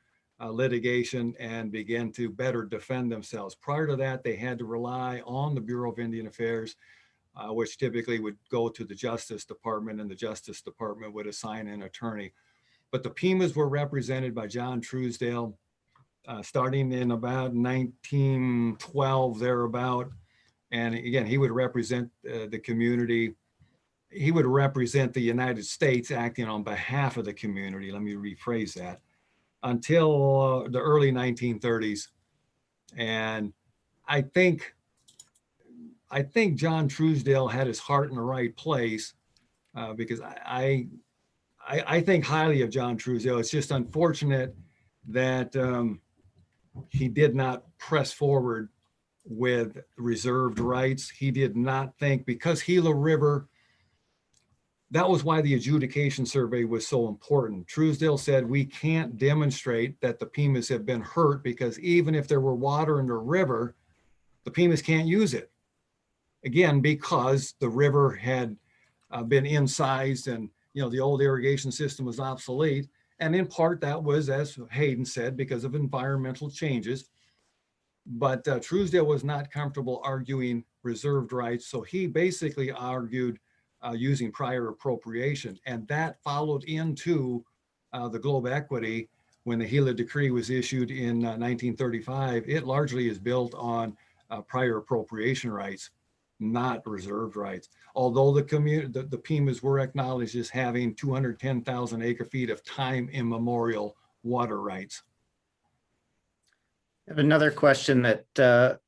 litigation and begin to better defend themselves. Prior to that, they had to rely on the Bureau of Indian Affairs, which typically would go to the Justice Department, and the Justice Department would assign an attorney. But the Pimas were represented by John Truesdale, starting in about 1912, thereabout. And again, he would represent the community. He would represent the United States acting on behalf of the community. Let me rephrase that. Until the early 1930s. And I think John Truesdale had his heart in the right place, because I think highly of John Truesdale. It's just unfortunate that he did not press forward with reserved rights. He did not think, because Gila River, that was why the adjudication survey was so important. Truesdale said, we can't demonstrate that the Pimas have been hurt, because even if there were water in the river, the Pimas can't use it. Again, because the river had been incised, and the old irrigation system was obsolete. And in part that was, as Hayden said, because of environmental changes. But Truesdale was not comfortable arguing reserved rights. So he basically argued using prior appropriation. And that followed into the Globe Equity when the Gila Decree was issued in 1935. It largely is built on prior appropriation rights, not reserved rights. Although the Pimas were acknowledged as having 210,000 acre feet of time immemorial water rights. I have another question that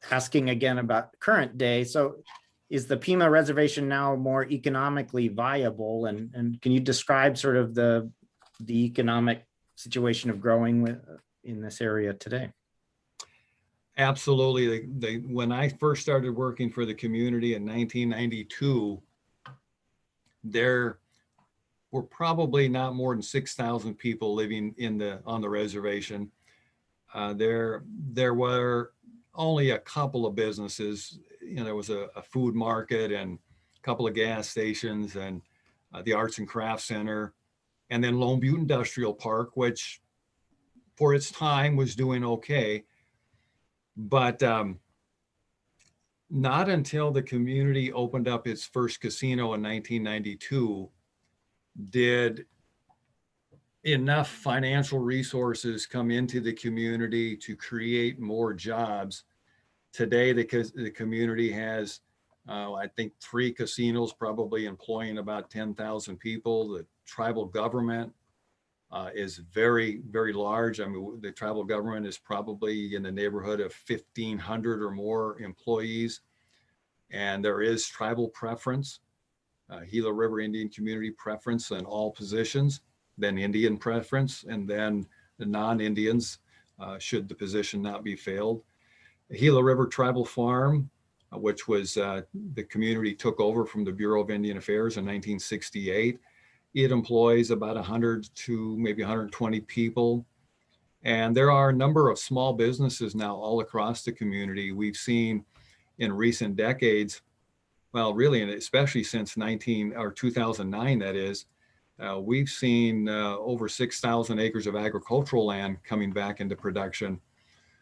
asking again about current day. So is the Pima Reservation now more economically viable? And can you describe sort of the economic situation of growing in this area today? Absolutely. When I first started working for the community in 1992, there were probably not more than 6,000 people living on the reservation. There were only a couple of businesses. There was a food market and a couple of gas stations, and the Arts and Crafts Center, and then Lone Butte Industrial Park, which for its time was doing okay. But not until the community opened up its first casino in 1992 did enough financial resources come into the community to create more jobs. Today, the community has, I think, 3 casinos, probably employing about 10,000 people. The tribal government is very, very large. I mean, the tribal government is probably in the neighborhood of 1,500 or more employees. And there is tribal preference, Gila River Indian community preference in all positions, then Indian preference, and then the non-Indians, should the position not be filled. Gila River Tribal Farm, which was the community took over from the Bureau of Indian Affairs in 1968. It employs about 100 to maybe 120 people. And there are a number of small businesses now all across the community. We've seen in recent decades, well, really, and especially since 2009, that is, we've seen over 6,000 acres of agricultural land coming back into production.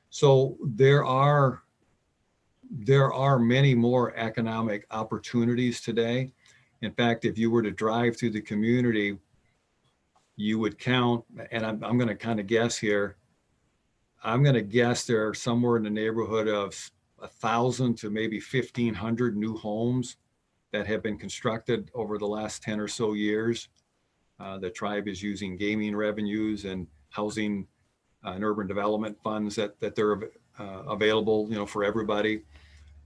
So there are many more economic opportunities today. In fact, if you were to drive through the community, you would count, and I'm going to kind of guess here, I'm going to guess there are somewhere in the neighborhood of 1,000 to maybe 1,500 new homes that have been constructed over the last 10 or so years. The tribe is using gaming revenues and housing and urban development funds that they're available, for everybody.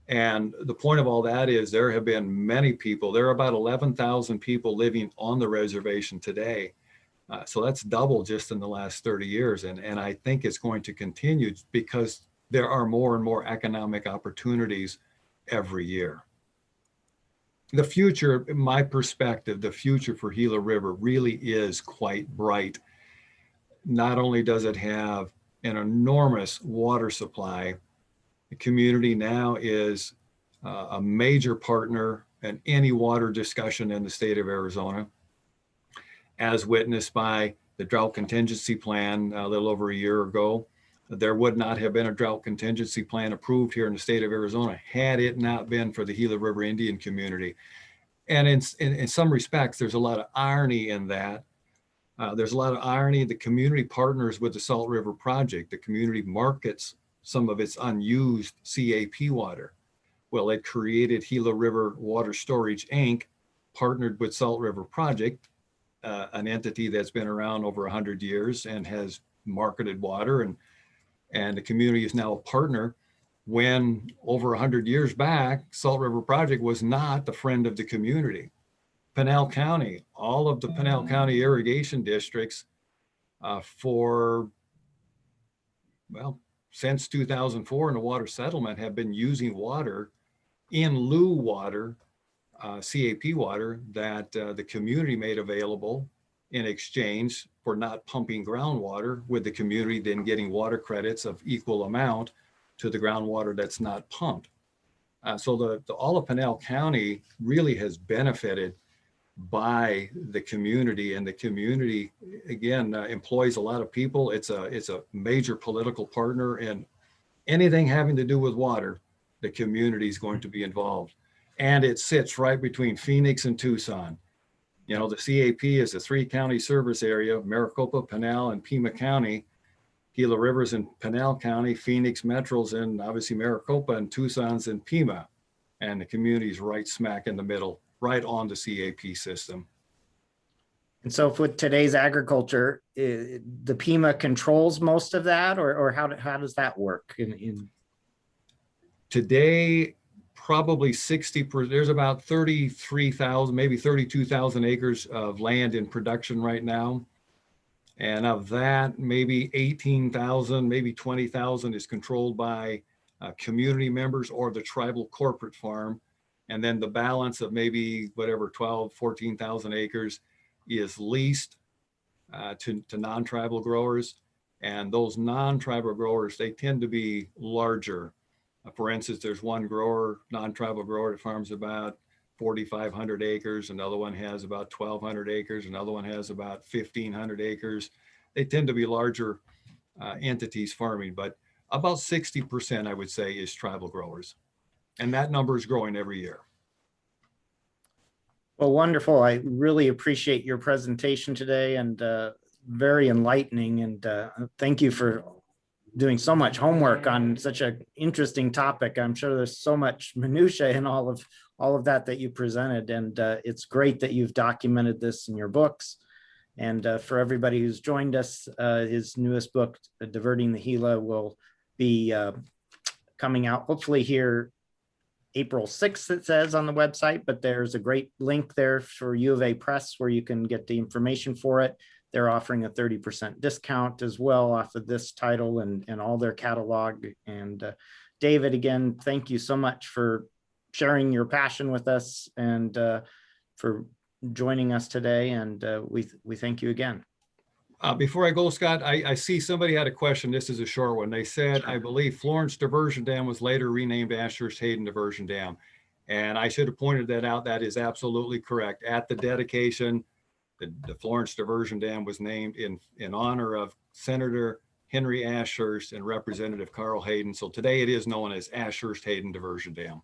And the point of all that is there have been many people. There are about 11,000 people living on the reservation today. So that's double just in the last 30 years. And I think it's going to continue because there are more and more economic opportunities every year. The future, in my perspective, the future for Gila River really is quite bright. Not only does it have an enormous water supply, the community now is a major partner in any water discussion in the state of Arizona, as witnessed by the drought contingency plan a little over a year ago. There would not have been a drought contingency plan approved here in the state of Arizona had it not been for the Gila River Indian community. And in some respects, there's a lot of irony in that. There's a lot of irony. The community partners with the Salt River Project. The community markets some of its unused CAP water. Well, it created Gila River Water Storage, Inc., partnered with Salt River Project, an entity that's been around over 100 years and has marketed water, and the community is now a partner, when over 100 years back, Salt River Project was not the friend of the community. Pinal County, all of the Pinal County irrigation districts since 2004 in the water settlement have been using water in lieu water, CAP water that the community made available in exchange for not pumping groundwater, with the community then getting water credits of equal amount to the groundwater that's not pumped. So all of Pinal County really has benefited by the community, and the community again employs a lot of people. It's a major political partner, and anything having to do with water, the community is going to be involved. And it sits right between Phoenix and Tucson. The CAP is a 3-county service area: Maricopa, Pinal, and Pima County. Gila River's in Pinal County, Phoenix Metro's in obviously Maricopa, and Tucson's in Pima. And the community's right smack in the middle, right on the CAP system. And so with today's agriculture, the Pima controls most of that, or how does that work? Today, probably 60%, there's about 33,000, maybe 32,000 acres of land in production right now. And of that, maybe 18,000, maybe 20,000 is controlled by community members or the tribal corporate farm. And then the balance of maybe whatever 12, 14,000 acres is leased to non-tribal growers. And those non-tribal growers, they tend to be larger. For instance, there's one grower, non-tribal grower, that farms about 4,500 acres. Another one has about 1,200 acres. Another one has about 1,500 acres. They tend to be larger entities farming, but about 60%, I would say, is tribal growers. And that number is growing every year. Well, wonderful. I really appreciate your presentation today, and very enlightening. And thank you for doing so much homework on such an interesting topic. I'm sure there's so much minutia in all of that you presented, and it's great that you've documented this in your books. And for everybody who's joined us, his newest book, Diverting the Gila, will be coming out hopefully here April 6th, it says on the website, but there's a great link there for UAPress where you can get the information for it. They're offering a 30% discount as well off of this title and all their catalog. And David, again, thank you so much for sharing your passion with us and for joining us today. And we thank you again. Before I go, Scott, I see somebody had a question. This is a short one. They said, Sure. I believe Florence Diversion Dam was later renamed Ashurst Hayden Diversion Dam. And I should have pointed that out. That is absolutely correct. At the dedication, the Florence Diversion Dam was named in honor of Senator Henry Ashurst and Representative Carl Hayden. So today it is known as Ashurst Hayden Diversion Dam.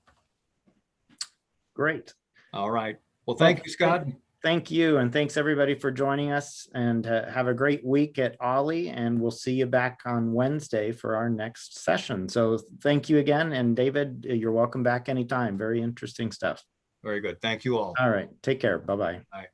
Great. All right. Well, thank you, Scott. Thank you. And thanks everybody for joining us, and have a great week at Ollie, and we'll see you back on Wednesday for our next session. So thank you again. And David, you're welcome back anytime. Very interesting stuff. Very good. Thank you all. All right. Take care. Bye-bye. Bye.